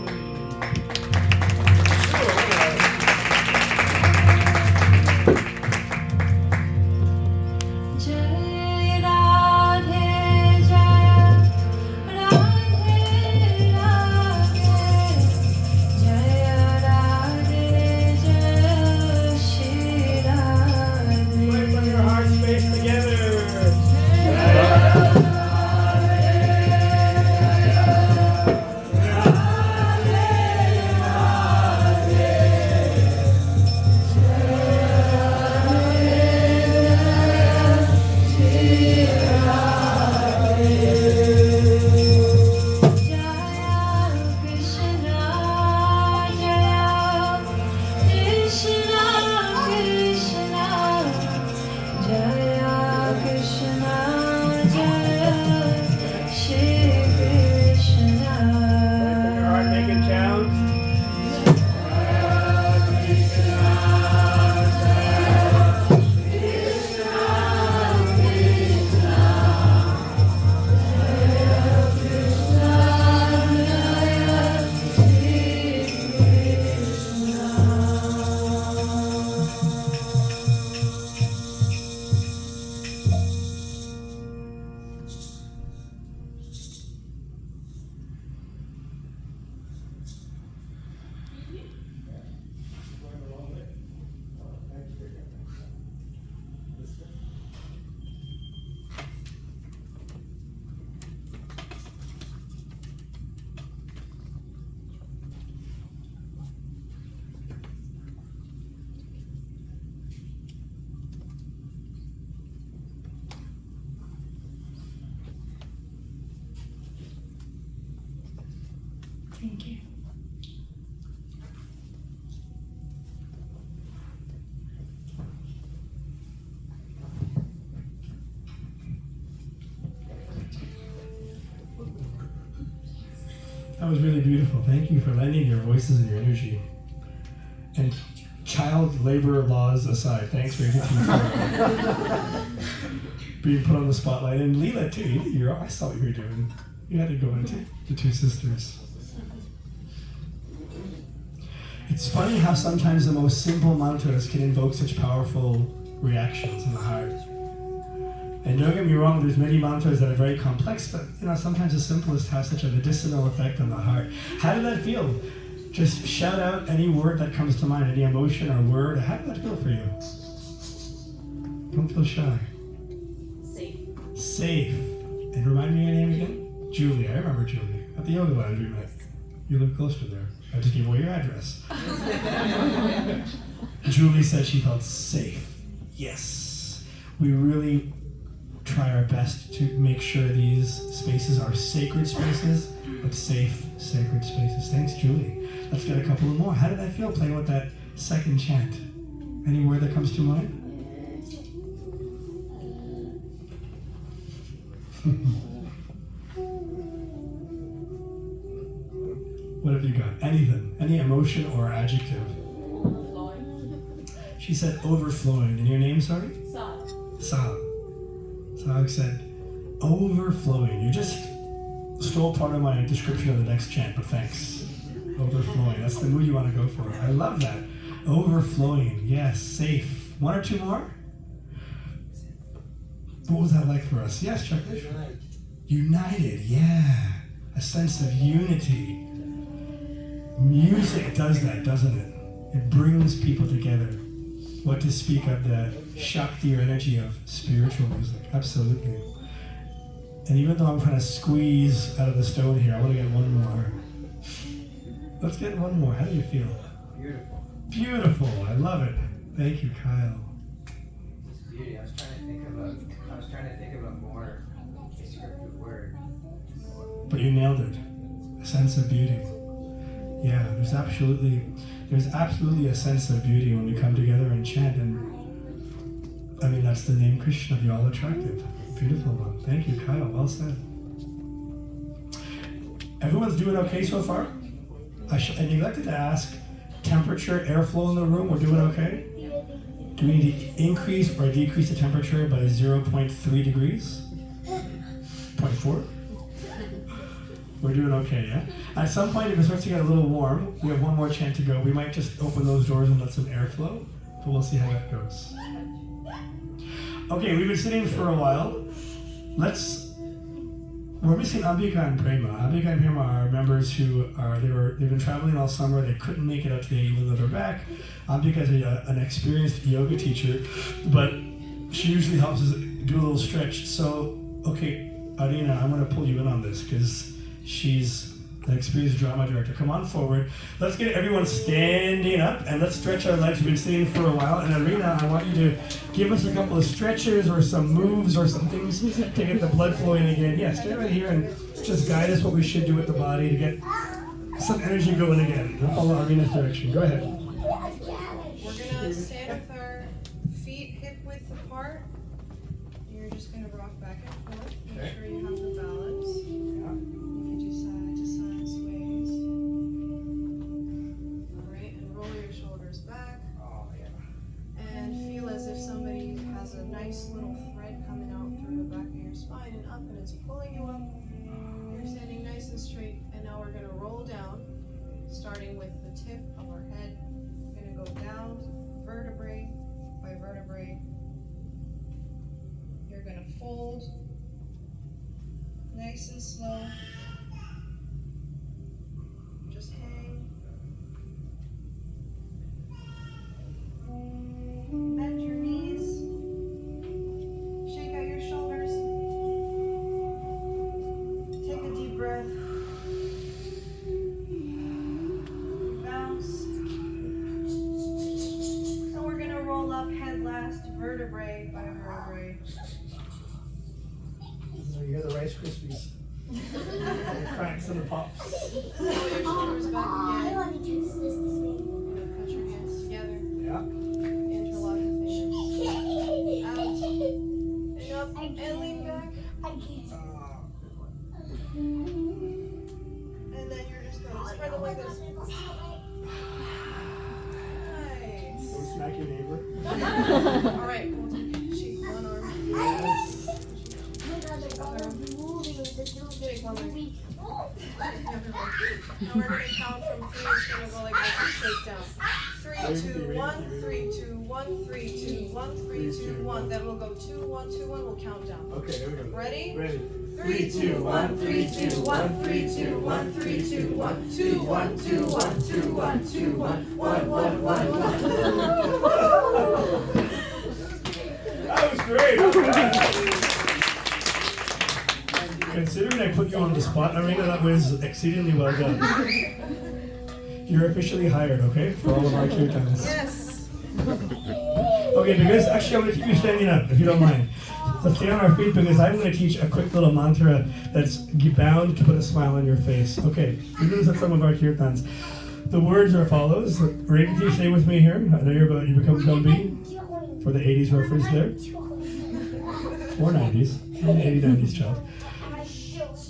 A: That was really beautiful. Thank you for lending your voices and your energy. And child labor laws aside, thanks Revati for being put on the spotlight. And Leela too, I saw what you were doing. You had to go into the two sisters. It's funny how sometimes the most simple mantras can invoke such powerful reactions in the heart. And don't get me wrong, there's many mantras that are very complex, but sometimes the simplest have such a medicinal effect on the heart. How did that feel? Just shout out any word that comes to mind, any emotion or word. How did that feel for you? Don't feel shy.
D: Safe.
A: Safe. And remind me your name again? Julie. I remember Julie. At the yoga lounge we met. You live close to there. I just gave away your address. Julie said she felt safe. Yes. We really try our best to make sure these spaces are sacred spaces, but safe, sacred spaces. Thanks, Julie. Let's get a couple of more. How did that feel playing with that second chant? Any word that comes to mind? What have you got? Anything? Any emotion or adjective?
D: Overflowing.
A: She said overflowing. And your name, sorry? Sal. Sal said overflowing. You just stole part of my description of the next chant, but thanks. Overflowing. That's the mood you want to go for. I love that. Overflowing. Yes. Safe. One or two more? What was that like for us? Yes, Chuck. United. Yeah. A sense of unity. Music does that, doesn't it? It brings people together. What to speak of the Shakti or energy of spiritual music. Absolutely. And even though I'm trying to squeeze out of the stone here, I want to get one more. Let's get one more. How do you feel?
C: Beautiful.
A: Beautiful. I love it. Thank you, Kyle.
C: It's beauty. I was trying to think of a more descriptive word.
A: But you nailed it. A sense of beauty. Yeah, there's absolutely a sense of beauty when we come together and chant, and I mean that's the name Krishna, the all attractive. Beautiful one. Thank you, Kyle. Well said. Everyone's doing okay so far? I neglected to ask temperature, airflow in the room. We're doing okay? Do we need to increase or decrease the temperature by 0.3 degrees? 0.4? We're doing okay, yeah? At some point, if it starts to get a little warm, we have one more chant to go. We might just open those doors and let some airflow, but we'll see how that goes. Okay, we've been sitting for a while. We're missing Ambika and Prema. Ambika and Prema are members who they've been traveling all summer. They couldn't make it up today, even though they're back. Ambika is an experienced yoga teacher, but she usually helps us do a little stretch. So, okay, Arina, I'm going to pull you in on this because she's an experienced drama director. Come on forward. Let's get everyone standing up and let's stretch our legs. We've been sitting for a while. And Arina, I want you to give us a couple of stretches or some moves or some things to get the blood flowing again. Yeah, stand right here and just guide us what we should do with the body to get some energy going again. We'll follow Arina's direction. Go ahead.
B: We're gonna stand with our feet hip width apart. You're just gonna rock back and forth. Make sure you have the balance. You can do side to side sways. Alright, and roll your shoulders back.
C: Oh, yeah.
B: And feel as if somebody has a nice little thread coming out through the back of your spine and up, and it's pulling you up. You're standing nice and straight, and now we're gonna roll down, starting with the tip of our head. We're gonna go down vertebrae by vertebrae. You're gonna fold nice and slow. Just hang. Bend your knees. Shake out your shoulders. Take a deep breath. Bounce. And we're gonna roll up head last, vertebrae by vertebrae.
A: You hear the Rice Krispies. The cracks and the pops.
B: Roll your shoulders back
E: I
B: again.
E: want to do this way.
B: You're gonna put your hands together.
A: Yeah.
B: Interlock the fingers. Out. And up. And lean back.
E: I can't.
B: And then you're coming. Now we're going to count from 3. It's going to go like this and straight down. 3, 2, 1, 3, 2, 1, 3, 2, 1, 3, 2, 1. Then we'll go 2, 1, 2, 1. We'll count down.
A: Okay, here we go.
B: Ready?
A: Ready.
B: 3, 2, 1, 3, 2, 1, 3, 2, 1, 3, 2, 1, 2, 1, 2, 1, 2, 1, 2, 1, 1, 1, 1, 1.
A: That was great. Considering I put you on the spot, Arena, that was exceedingly well done. You're officially hired, okay, for all of our kirtans.
B: Yes.
A: Okay, because actually I'm going to keep you standing up, if you don't mind. So stay on our feet because I'm going to teach a quick little mantra that's bound to put a smile on your face. Okay, we're doing this at some of our kirtans. The words are follows. Revati, stay with me here. I know you become Gumby for the 80s reference there. Or 90s. I'm an 80s, 90s child.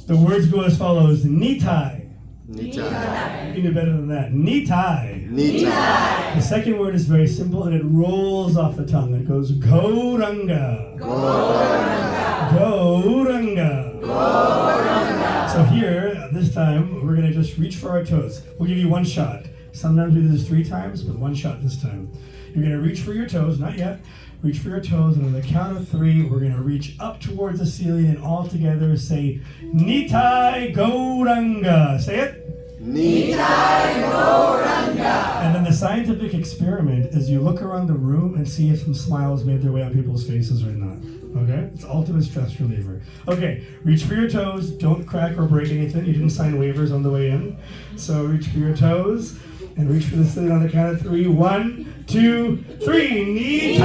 A: The words go as follows. Nitai.
E: Nitai.
A: You can do better than that. Nitai.
E: Nitai.
A: The second word is very simple and it rolls off the tongue. It goes Gauranga.
E: Gauranga.
A: Gauranga.
E: Gauranga.
A: So here, this time, we're going to just reach for our toes. We'll give you one shot. Sometimes we do this 3 times, but one shot this time. You're going to reach for your toes, not yet. Reach for your toes, and on the count of 3, we're going to reach up towards the ceiling and all together say, Nitai Gauranga. Say it.
E: Nitai Gauranga.
A: And then the scientific experiment is you look around the room and see if some smiles made their way on people's faces or not. Okay? It's ultimate stress reliever. Okay, reach for your toes. Don't crack or break anything. You didn't sign waivers on the way in. So reach for your toes. And reach for the ceiling on the count of 3. 1, 2, 3. Nitai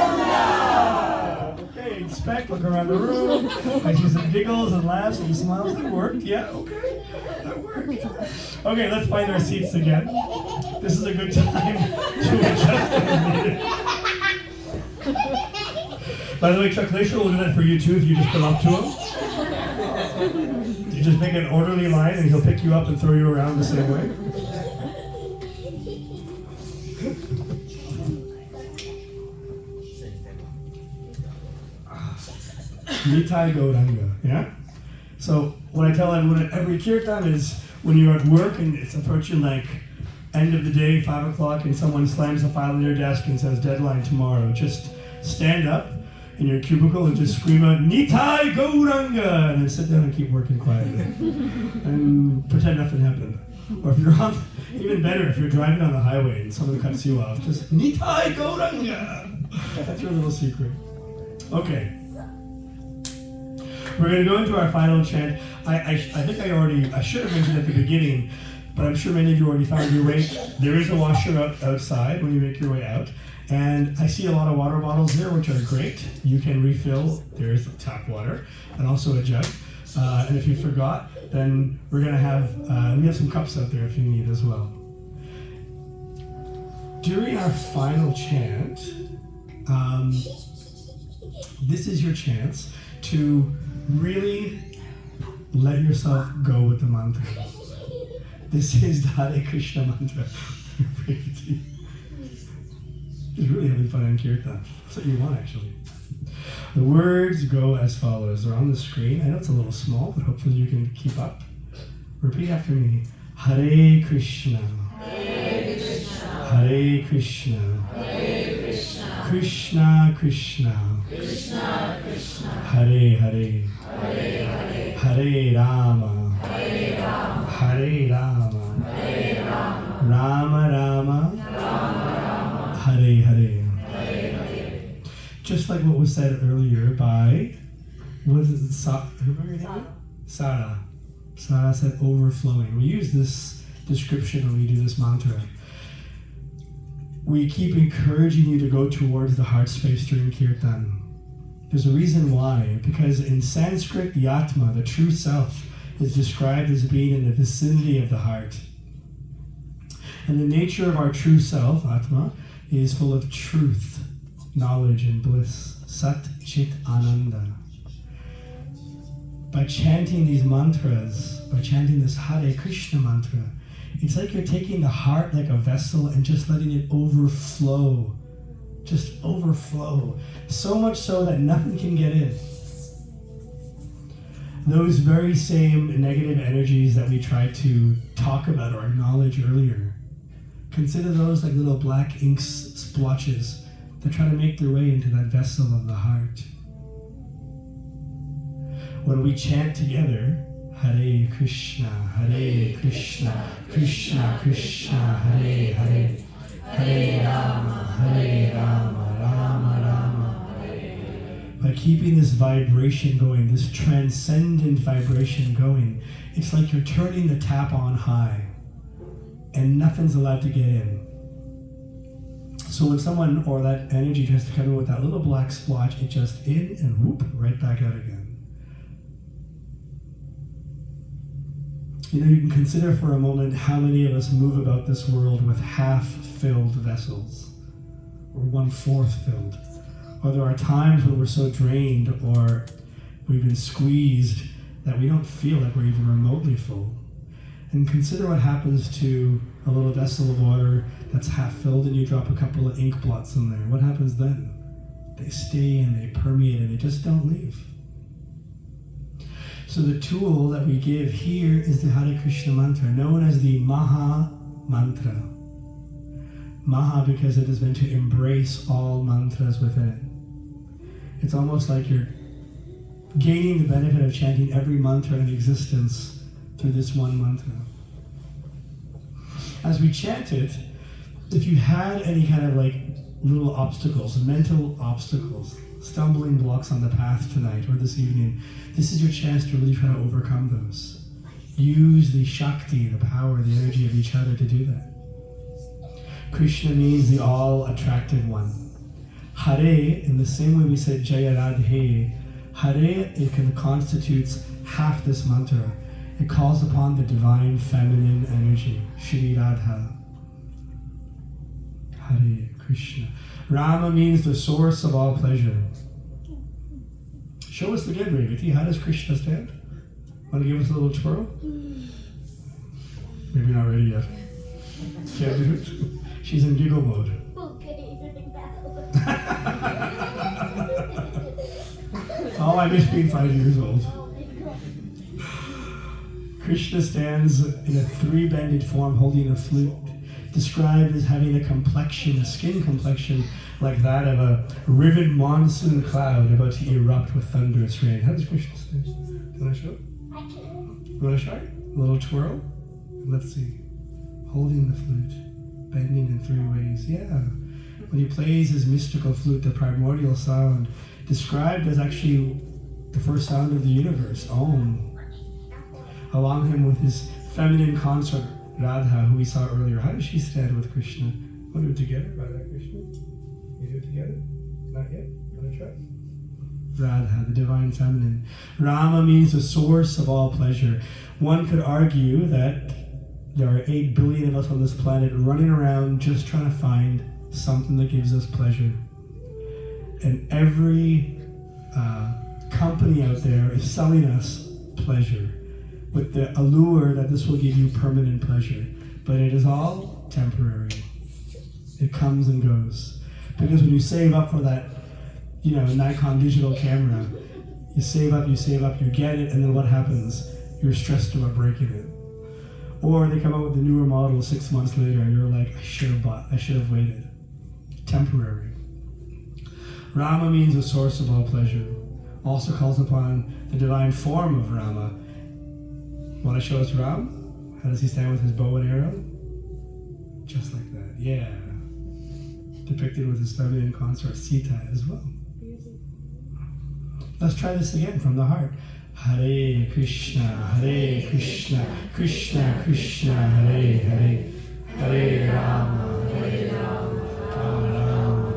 A: Gauranga. Okay, inspect, look around the room. I see some giggles and laughs and smiles. That worked. Yeah, okay. That worked. Okay, let's find our seats again. This is a good time to adjust as needed. By the way, Chuck Glacier will do that for you too if you just come up to him. You just make an orderly line and he'll pick you up and throw you around the same way. Nitai Gauranga, yeah? So what I tell everyone at every kirtan is when you're at work and it's approaching like end of the day, 5 o'clock, and someone slams a file on your desk and says deadline tomorrow, just stand up in your cubicle and just scream out, Nitai Gauranga! And then sit down and keep working quietly. And pretend nothing happened. Or if you're on, even better, if you're driving on the highway and someone cuts you off, just Nitai Gauranga! That's your little secret. Okay. We're going to go into our final chant. I think I should have mentioned at the beginning, but I'm sure many of you already found your way. There is a washer outside when you make your way out. And I see a lot of water bottles there, which are great. You can refill. There is tap water and also a jug. And if you forgot, then we're going to have, we have some cups out there if you need as well. During our final chant, this is your chance to really let yourself go with the mantra. This is the Hare Krishna mantra. Just really having fun in Kirtan. That's what you want, actually. The words go as follows. They're on the screen. I know it's a little small, but hopefully you can keep up. Repeat after me. Hare Krishna.
E: Hare Krishna.
A: Hare Krishna.
E: Hare Krishna.
A: Krishna Krishna.
E: Krishna Krishna.
A: Hare Hare.
E: Hare Hare.
A: Hare Rama.
E: Hare Rama.
A: Hare Rama.
E: Hare Rama.
A: Rama Rama.
E: Rama Rama.
A: Hare Hare.
E: Hare Hare.
A: Just like what was said earlier by, was it Sara? Sara said overflowing. We use this description when we do this mantra. We keep encouraging you to go towards the heart space during Kirtan. There's a reason why. Because in Sanskrit, the Atma, the true self, is described as being in the vicinity of the heart. And the nature of our true self, Atma, is full of truth, knowledge, and bliss. Sat, Chit, Ananda. By chanting these mantras, by chanting this Hare Krishna mantra, it's like you're taking the heart like a vessel and just letting it overflow. Just overflow. So much so that nothing can get in. those very same negative energies that we tried to talk about or acknowledge earlier, consider those like little black ink splotches that try to make their way into that vessel of the heart. When we chant together, Hare Krishna, Krishna Krishna, Hare Hare, Hare Rama, Rama Rama, by keeping this vibration going, this transcendent vibration going, it's like you're turning the tap on high and nothing's allowed to get in. So when someone or that energy tries to come in with that little black splotch, it just in and whoop, right back out again. You know, you can consider for a moment how many of us move about this world with half-filled vessels, or 1/4 filled. Or there are times when we're so drained or we've been squeezed that we don't feel like we're even remotely full. And consider what happens to a little vessel of water that's half-filled and you drop a couple of ink blots in there. What happens then? They stay and they permeate and they just don't leave. So the tool that we give here is the Hare Krishna mantra, known as the Maha Mantra. Maha because it is meant to embrace all mantras within it. It's almost like you're gaining the benefit of chanting every mantra in existence through this one mantra. As we chant it, if you had any kind of like little obstacles, mental obstacles, stumbling blocks on the path tonight or this evening, this is your chance to really try to overcome those. Use the Shakti, the power, the energy of each other to do that. Krishna means the all-attractive one. Hare, in the same way we said Jaya, Radhe, Hare, it constitutes half this mantra. It calls upon the divine feminine energy, Shri Radha. Hare Krishna. Rama means the source of all pleasure. Show us again, Revati. How does Krishna stand? Want to give us a little twirl? Maybe not ready yet. Can't do it. She's in giggle mode. Oh, I miss being 5 years old. Krishna stands in a three-banded form holding a flute, described as having a complexion, a skin complexion, like that of a riven monsoon cloud about to erupt with thunderous rain. How does Krishna stand? You want to show? You want to show? A little twirl? Let's see. Holding the flute, bending in three ways. Yeah. When he plays his mystical flute, the primordial sound, described as actually the first sound of the universe, Om. Along him with his feminine consort, Radha, who we saw earlier. How does she stand with Krishna? We'll do it together, Radha, Krishna. You do it together? Not yet? Want to try? Radha, the divine feminine. Rama means the source of all pleasure. One could argue that there are 8 billion of us on this planet running around just trying to find something that gives us pleasure. And every company out there is selling us pleasure with the allure that this will give you permanent pleasure. But it is all temporary. It comes and goes. Because when you save up for that, Nikon digital camera, you save up, you get it, and then what happens? You're stressed about breaking it. Or they come out with the newer model 6 months later and you're like, I should have waited. Temporary. Rama means the source of all pleasure. Also calls upon the divine form of Rama. Want to show us Ram? How does he stand with his bow and arrow? Just like that, yeah. Depicted with his feminine consort Sita as well. Let's try this again from the heart. Hare Krishna, Krishna Krishna, Hare Hare, Hare Rama, Rama Rama.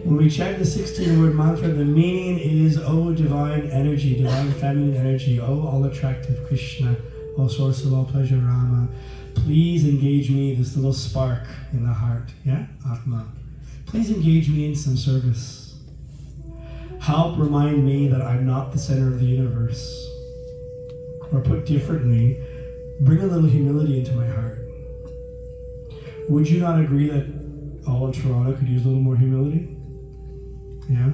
A: When we chant the 16-word mantra, the meaning is, oh divine energy, divine feminine energy, oh all attractive Krishna, oh source of all pleasure Rama, please engage me, this little spark in the heart, yeah, Atma. Please engage me in some service. Help remind me that I'm not the center of the universe. Or put differently, bring a little humility into my heart. Would you not agree that all of Toronto could use a little more humility? Yeah?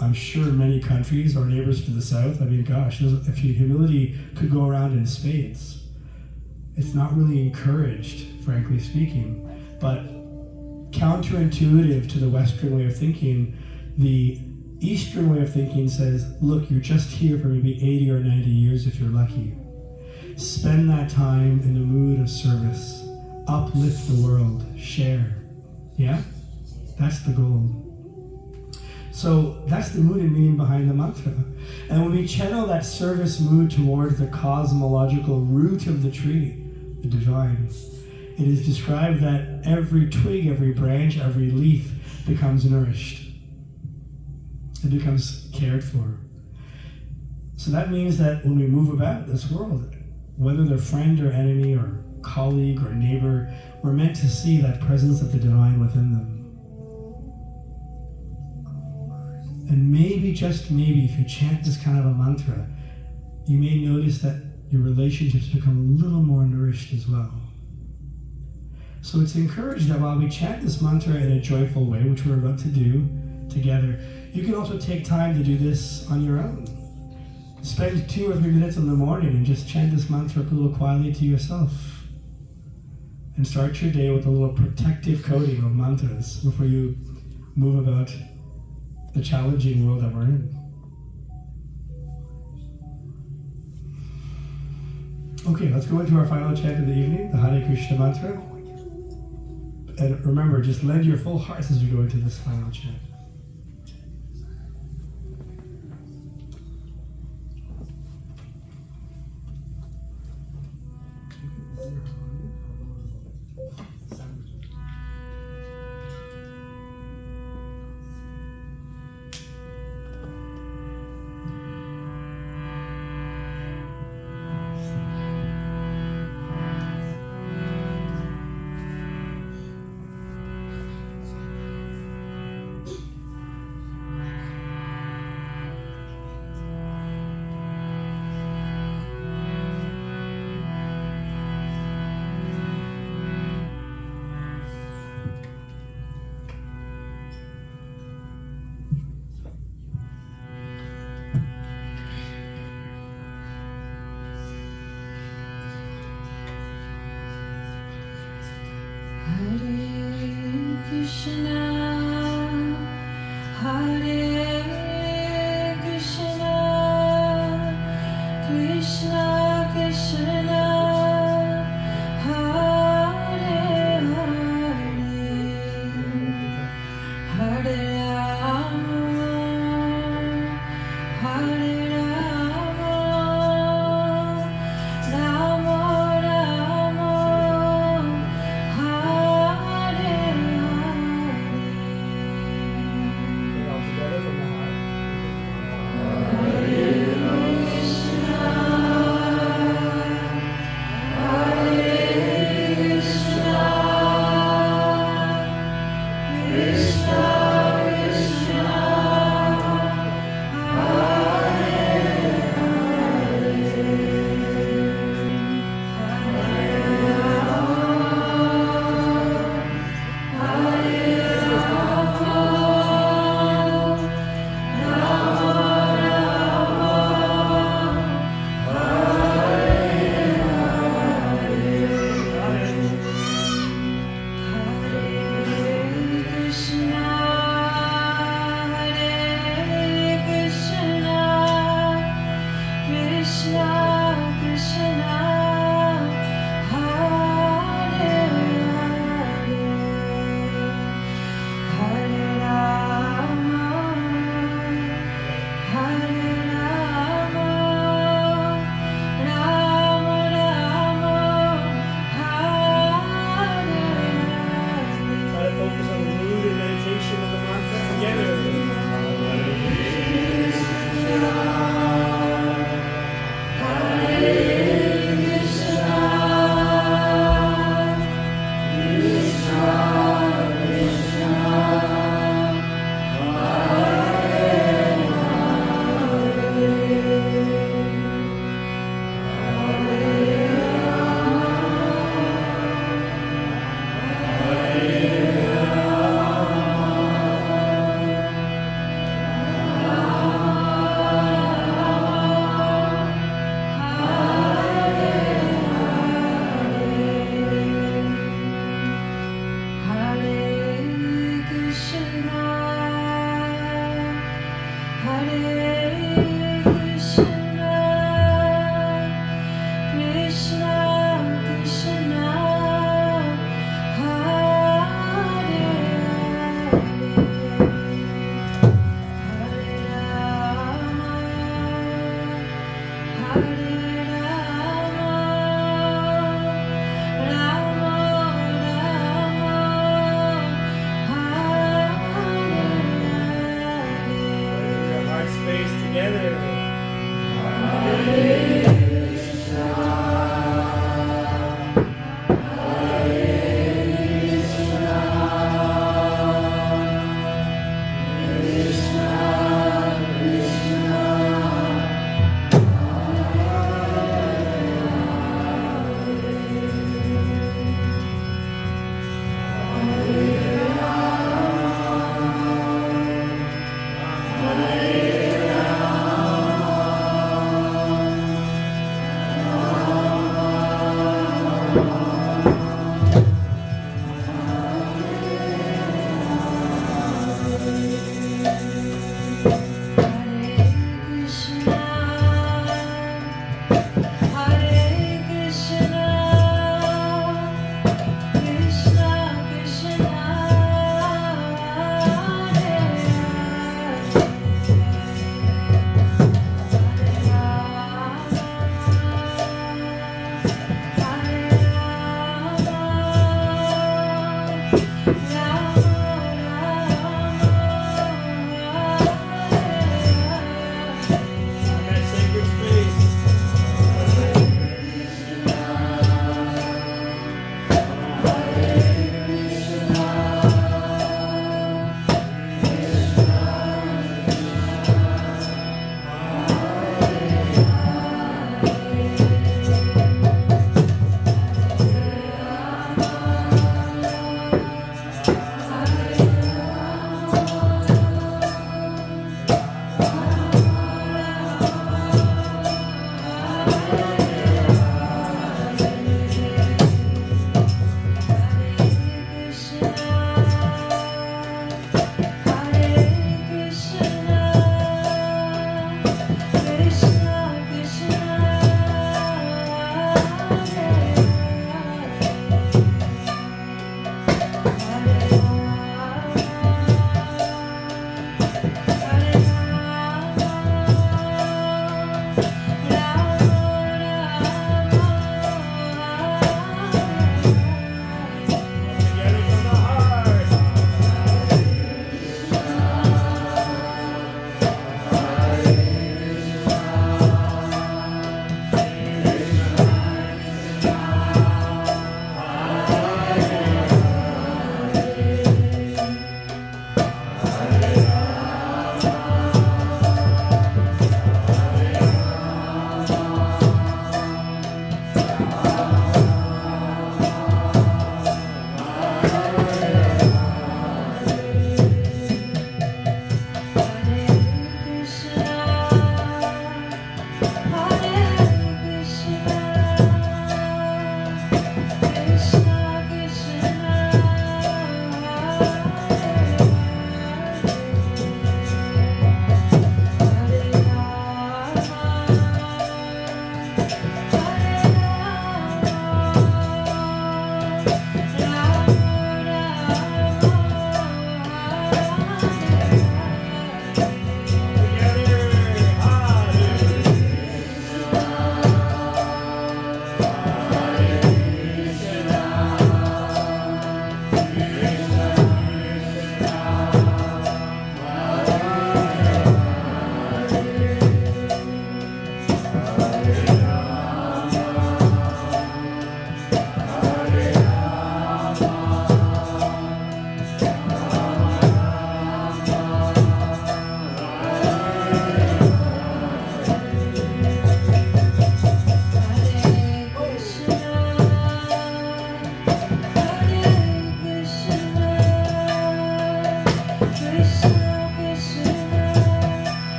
A: I'm sure many countries, our neighbors to the south, I mean, gosh, if humility could go around in spades. It's not really encouraged, frankly speaking. But counterintuitive to the Western way of thinking, the Eastern way of thinking says, look, you're just here for maybe 80 or 90 years if you're lucky. Spend that time in the mood of service. Uplift the world. Share. Yeah? That's the goal. So that's the mood and meaning behind the mantra. And when we channel that service mood towards the cosmological root of the tree, the divine, it is described that every twig, every branch, every leaf becomes nourished. It becomes cared for. So that means that when we move about this world, whether they're friend or enemy or colleague or neighbor, we're meant to see that presence of the divine within them. And maybe, just maybe, if you chant this kind of a mantra, you may notice that your relationships become a little more nourished as well. So it's encouraged that while we chant this mantra in a joyful way, which we're about to do together, you can also take time to do this on your own. Spend 2 or 3 minutes in the morning and just chant this mantra a little quietly to yourself. And start your day with a little protective coating of mantras before you move about the challenging world that we're in. Okay, let's go into our final chant of the evening, the Hare Krishna mantra. And remember, just lend your full hearts as we go into this final chant.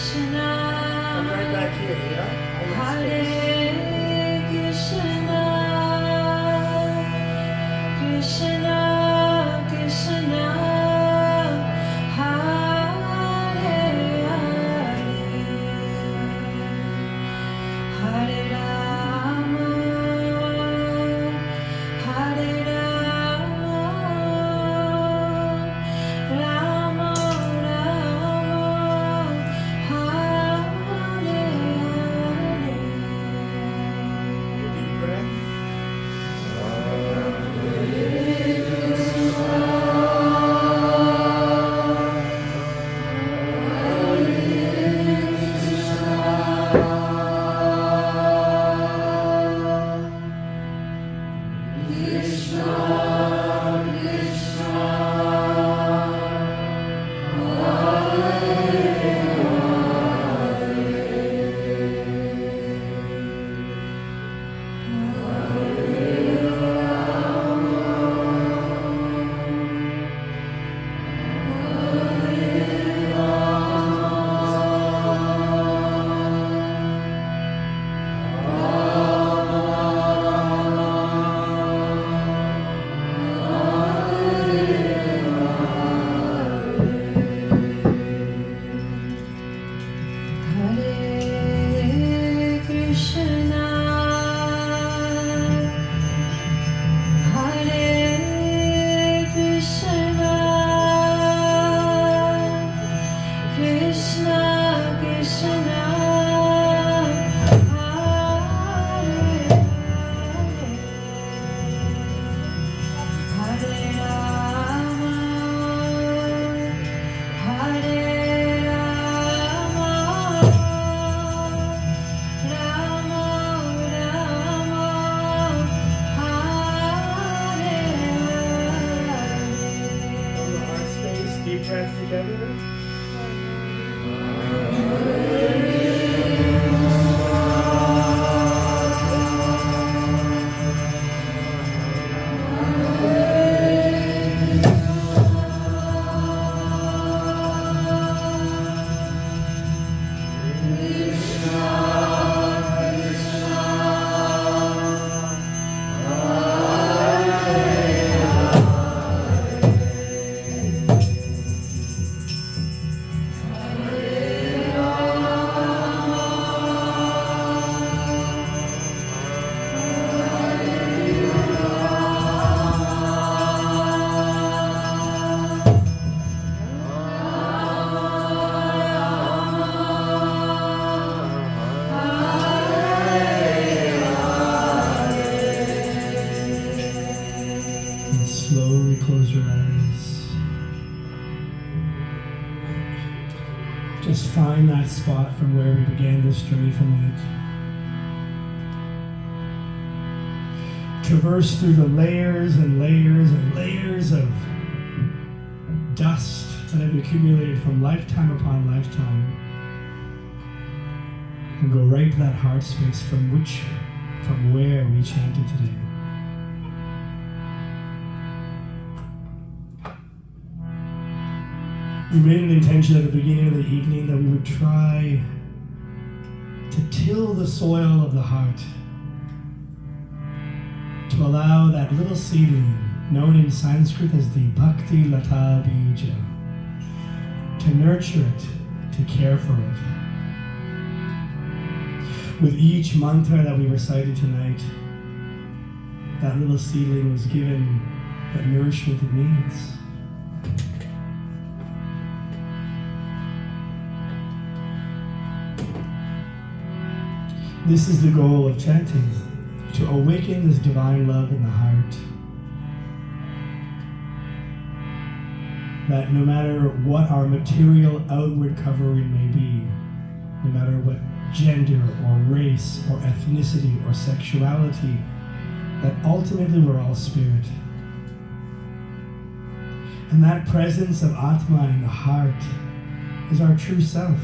A: Come right back here, yeah?
F: Hare Krishna, Krishna Krishna, Hare Hare, Hare Rama, Hare Rama, Rama Rama, Hare Hare.
A: Deep breath.
F: Hare Krishna, Hare Krishna, Krishna Krishna, Hare Hare, Hare Rama, Hare Rama, Rama Rama, Hare
A: From the heart space, deep breath together. And slowly close your eyes. Just find that spot from where we began this journey tonight. Traverse through the layers and layers and layers of dust that have accumulated from lifetime upon lifetime. And go right to that heart space from where we chanted today. We made an intention at the beginning of the evening that we would try to till the soil of the heart, to allow that little seedling, known in Sanskrit as the Bhakti Lata Bija, to nurture it, to care for it. With each mantra that we recited tonight, that little seedling was given that nourishment it needs. This is the goal of chanting, to awaken this divine love in the heart. That no matter what our material outward covering may be, no matter what gender or race or ethnicity or sexuality, that ultimately we're all spirit. And that presence of Atma in the heart is our true self.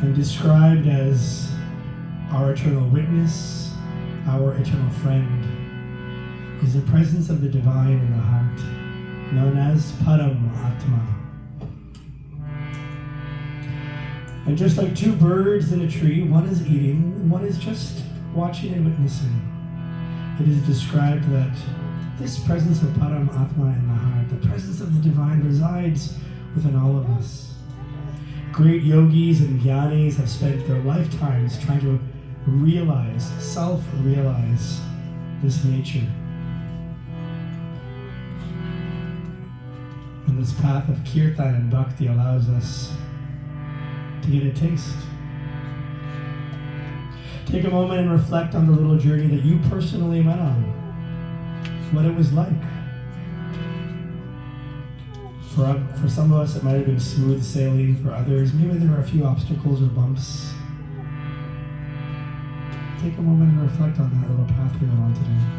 A: And described as our eternal witness, our eternal friend, is the presence of the divine in the heart. known as Param Atma. And just like two birds in a tree, one is eating and one is just watching and witnessing, it is described that this presence of Param Atma in the heart, the presence of the divine, resides within all of us. Great yogis and jnanis have spent their lifetimes trying to realize, self-realize this nature. And this path of Kirtan and Bhakti allows us to get a taste. Take a moment and reflect on the little journey that you personally went on, what it was like. For some of us, it might have been smooth sailing. For others, maybe there were a few obstacles or bumps. Take a moment and reflect on that little path we went on today.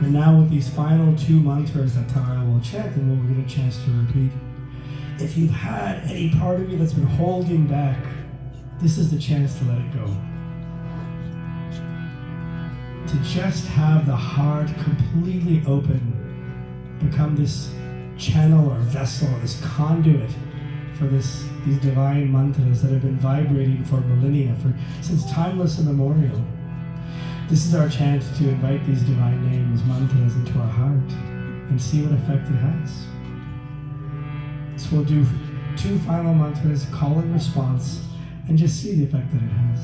A: And now with these final two mantras that Tara will chant and we'll get a chance to repeat, if you've had any part of you that's been holding back, this is the chance to let it go. To just have the heart completely open, become this channel or vessel, this conduit for these divine mantras that have been vibrating for millennia, since timeless immemorial. This is our chance to invite these divine names, mantras, into our heart and see what effect it has. So we'll do two final mantras, call and response, and just see the effect that it has.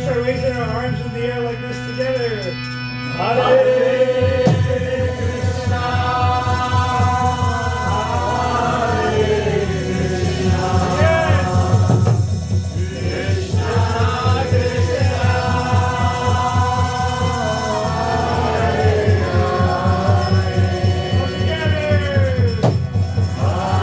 A: Raising our arms in the air like this together. Hare Krishna, Hare Krishna, Krishna Krishna, Hare Hare. Together. Hare Rama.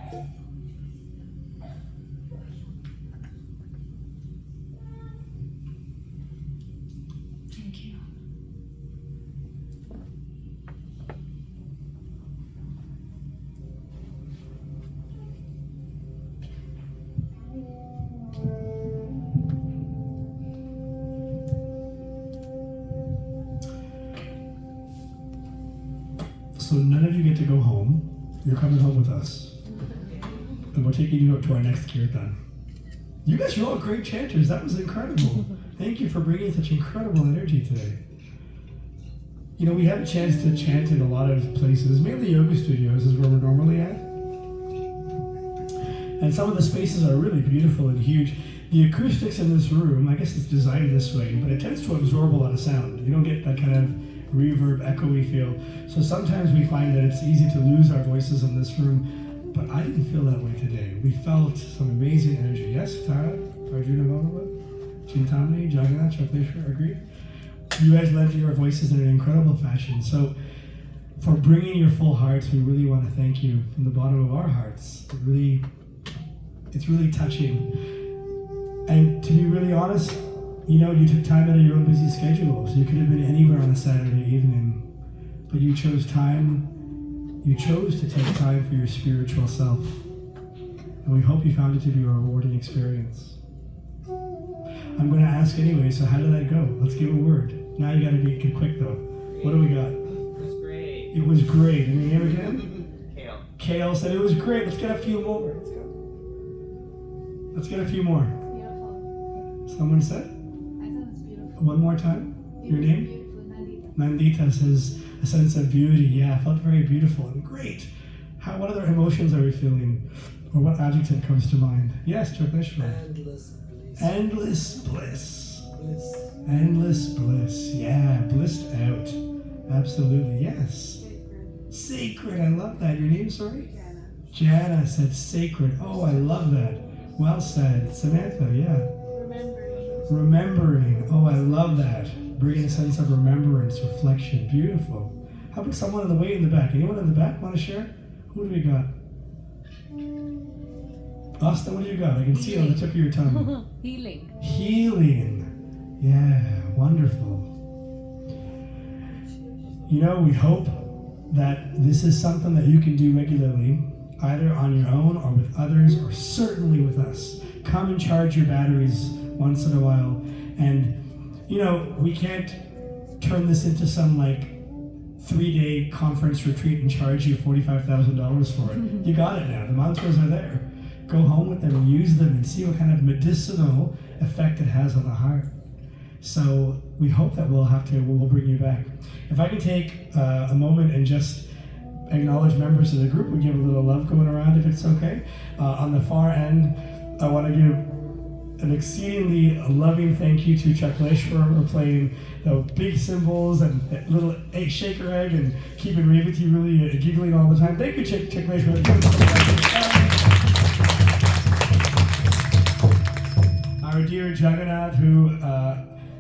F: Thank you.
A: So none of you get to go home. You're coming home with us. And we're taking you up to our next Kirtan. You guys are all great chanters. That was incredible. Thank you for bringing such incredible energy today. You know, we have a chance to chant in a lot of places. Mainly yoga studios is where we're normally at. And some of the spaces are really beautiful and huge. The acoustics in this room, I guess it's designed this way, but it tends to absorb a lot of sound. You don't get that kind of reverb, echoey feel. So sometimes we find that it's easy to lose our voices in this room, but I didn't feel that way today. We felt some amazing energy. Yes, Tara, Arjuna, Bhagavate, Chintamani, Jagannath, Chakleshwar, agreed? You guys lent your voices in an incredible fashion. So for bringing your full hearts, we really want to thank you from the bottom of our hearts. It's really touching. And to be really honest, you know, you took time out of your own busy schedule, so you could have been anywhere on a Saturday evening, but you chose to take time for your spiritual self. And we hope you found it to be a rewarding experience. I'm going to ask anyway, so how did that go? Let's give a word. Now you got to be quick though. What do we got?
C: It was great.
A: It was great. And your name again?
C: Kale.
A: Kale said it was great. Let's get a few more. Let's get a few more.
D: Beautiful.
A: Someone said?
D: I thought it was beautiful.
A: One more time. Your name?
D: Beautiful, Nandita.
A: Nandita says a sense of beauty. Yeah, I felt very beautiful and great. What other emotions are we feeling? Or what adjective comes to mind? Yes, Chakleshwar.
G: Endless bliss.
A: Endless bliss.
G: Bliss.
A: Endless bliss. Yeah, blissed out. Absolutely, yes. Sacred, I love that. Your name, sorry? Jana said sacred. Oh, I love that. Well said. Samantha, yeah. Remembering. Oh, I love that. Bringing a sense of remembrance, reflection. Beautiful. How about someone in the way in the back? Anyone in the back want to share? Who do we got? Austin, what do you got? I can see it on the tip of your tongue.
F: Healing.
A: Healing. Yeah, wonderful. You know, we hope that this is something that you can do regularly, either on your own or with others, or certainly with us. Come and charge your batteries once in a while. And, you know, we can't turn this into some like 3-day conference retreat and charge you $45,000 for it. You got it now. The mantras are there. Go home with them and use them and see what kind of medicinal effect it has on the heart. So we hope that we'll bring you back. If I can take a moment and just acknowledge members of the group, we give a little love going around if it's okay. On the far end, I want to give an exceedingly loving thank you to Chakleshwar for playing the big cymbals and little shaker egg and keeping Revati really giggling all the time. Thank you, Chakleshwar. Our dear Jagannath, who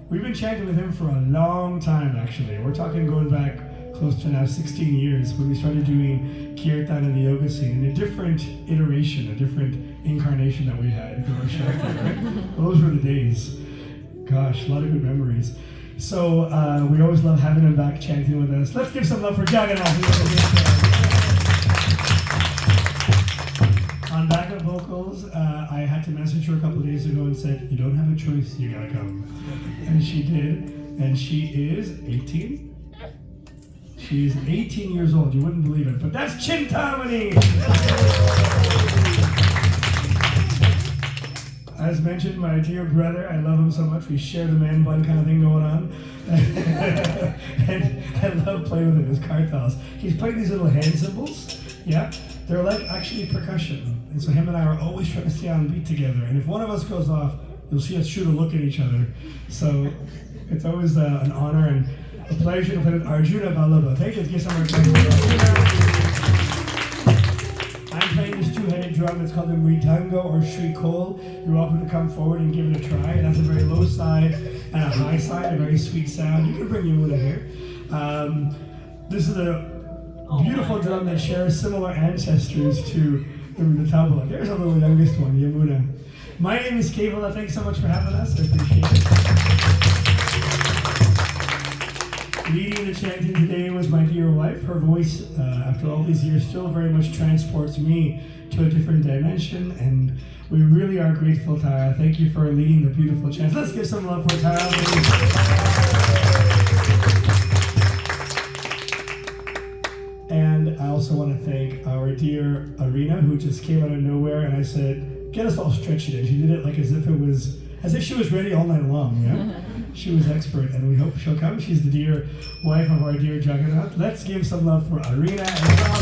A: we've been chanting with him for a long time, actually. We're talking going back close to now 16 years when we started doing Kirtan in the yoga scene in a different iteration, a different incarnation that we had. Those were the days. Gosh, a lot of good memories. So we always love having him back chanting with us. Let's give some love for Jagannath. On backup vocals, I had to message her a couple of days ago and said, you don't have a choice, you gotta come. And she did, and she is 18? She is 18 years old, you wouldn't believe it, but that's Chintamani! As mentioned, my dear brother, I love him so much, we share the man bun kind of thing going on. And I love playing with him, his kartals. He's playing these little hand cymbals, yeah? They're like actually percussion. And so him and I are always trying to stay on beat together. And if one of us goes off, you'll see us shoot a look at each other. So it's always an honor and a pleasure to play with Arjuna Vallabha. Thank you. Let's give some Arjuna. I'm playing this two-headed drum. It's called the Mridanga or Shri Kol. You're welcome to come forward and give it a try. It has a very low side and a high side, a very sweet sound. You can bring your Muna here. This is a beautiful drum that shares similar ancestors to the tabla. There's a little youngest one, Yamuna. My name is Kevala. Thanks so much for having us. I appreciate it. Leading the chanting today was my dear wife. Her voice, after all these years, still very much transports me to a different dimension, and we really are grateful, Tara. Thank you for leading the beautiful chants. Let's give some love for Tara. And I also want to thank our dear Arena, who just came out of nowhere, and I said, get us all stretched in. She did it like as if she was ready all night long, yeah? She was expert, and we hope she'll come. She's the dear wife of our dear Jagannath. Let's give some love for Arena as well.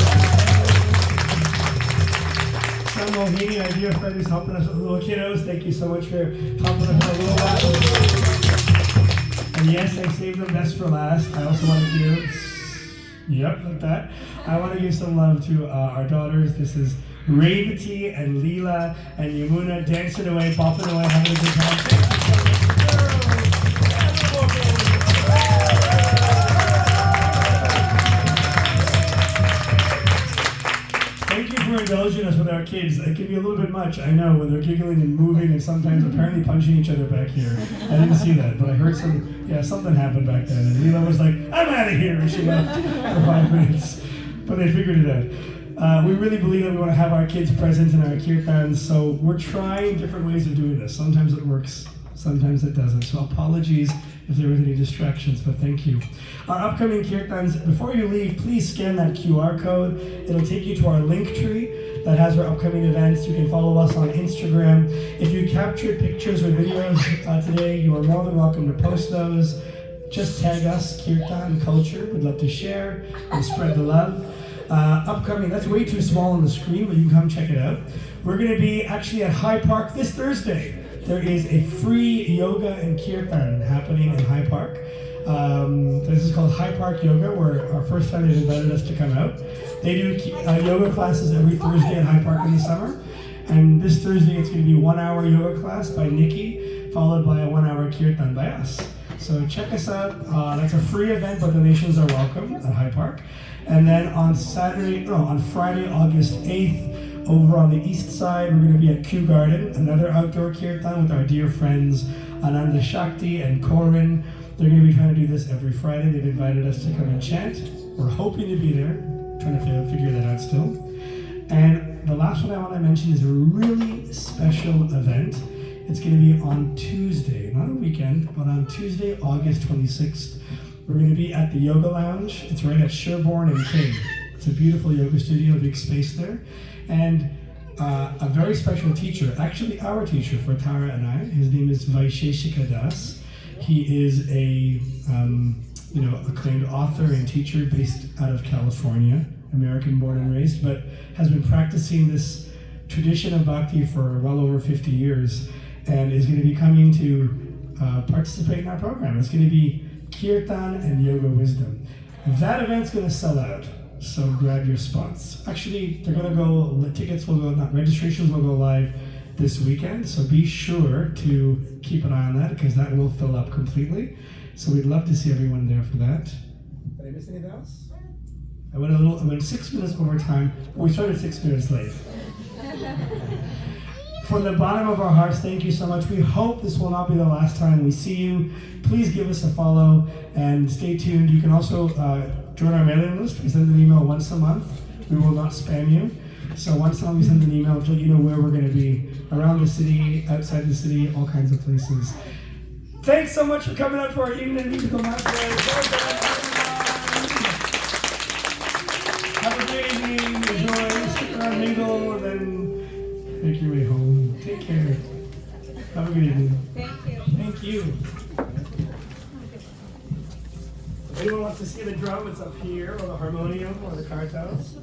A: Some Mohini, our dear friend who's helping us with the little kiddos. Thank you so much for helping us for a little while. And yes, I saved them best for last. I also want to give, like that. I want to give some love to our daughters. This is Revati and Leela and Yamuna dancing away, bopping away, having a good time. Thank you for indulging us with our kids. It can be a little bit much, I know, when they're giggling and moving and sometimes apparently punching each other back here. I didn't see that, but I heard something happened back then. And Leela was like, I'm out of here, and she left for 5 minutes. But they figured it out. We really believe that we want to have our kids present in our kirtans, so we're trying different ways of doing this. Sometimes it works, sometimes it doesn't. So apologies if there was any distractions, but thank you. Our upcoming kirtans, before you leave, please scan that QR code. It'll take you to our link tree that has our upcoming events. You can follow us on Instagram. If you captured pictures or videos today, you are more than welcome to post those. Just tag us, Kirtan Culture. We'd love to share and spread the love. Upcoming, that's way too small on the screen, but you can come check it out. We're going to be actually at High Park this Thursday. There is a free yoga and kirtan happening in High Park. This is called High Park Yoga, where our first time they've invited us to come out. They do yoga classes every Thursday at High Park in the summer. And this Thursday it's going to be 1 hour yoga class by Nikki, followed by a 1 hour kirtan by us. So check us out. That's a free event, but donations are welcome at High Park. And then on Friday, August 8th, over on the east side, we're going to be at Kew Garden, another outdoor kirtan with our dear friends Ananda Shakti and Corin. They're going to be trying to do this every Friday. They've invited us to come and chant. We're hoping to be there, trying to figure that out still. And the last one I want to mention is a really special event. It's going to be on Tuesday, not a weekend, but on Tuesday, August 26th. We're going to be at the Yoga Lounge. It's right at Sherbourne and King. It's a beautiful yoga studio, a big space there. And a very special teacher, actually our teacher for Tara and I, his name is Vaisheshika Das. He is a acclaimed author and teacher based out of California, American born and raised, but has been practicing this tradition of bhakti for well over 50 years and is going to be coming to participate in our program. It's going to be Kirtan and Yoga Wisdom. That event's going to sell out, so grab your spots. Actually, registrations will go live this weekend, so be sure to keep an eye on that because that will fill up completely. So we'd love to see everyone there for that. Did I miss anything else? I went 6 minutes over time. We started 6 minutes late. From the bottom of our hearts, thank you so much. We hope this will not be the last time we see you. Please give us a follow and stay tuned. You can also join our mailing list. We send an email once a month. We will not spam you. So once a month we send an email to let you know where we're going to be, around the city, outside the city, all kinds of places. Thanks so much for coming out for our evening musical mantras. Have a great evening. Enjoy. Stick around, mingle, and then make your way home. Take care. Have a good evening.
B: Thank you.
A: Thank you. If anyone wants to see the drum, it's up here, or the harmonium, or the kartals.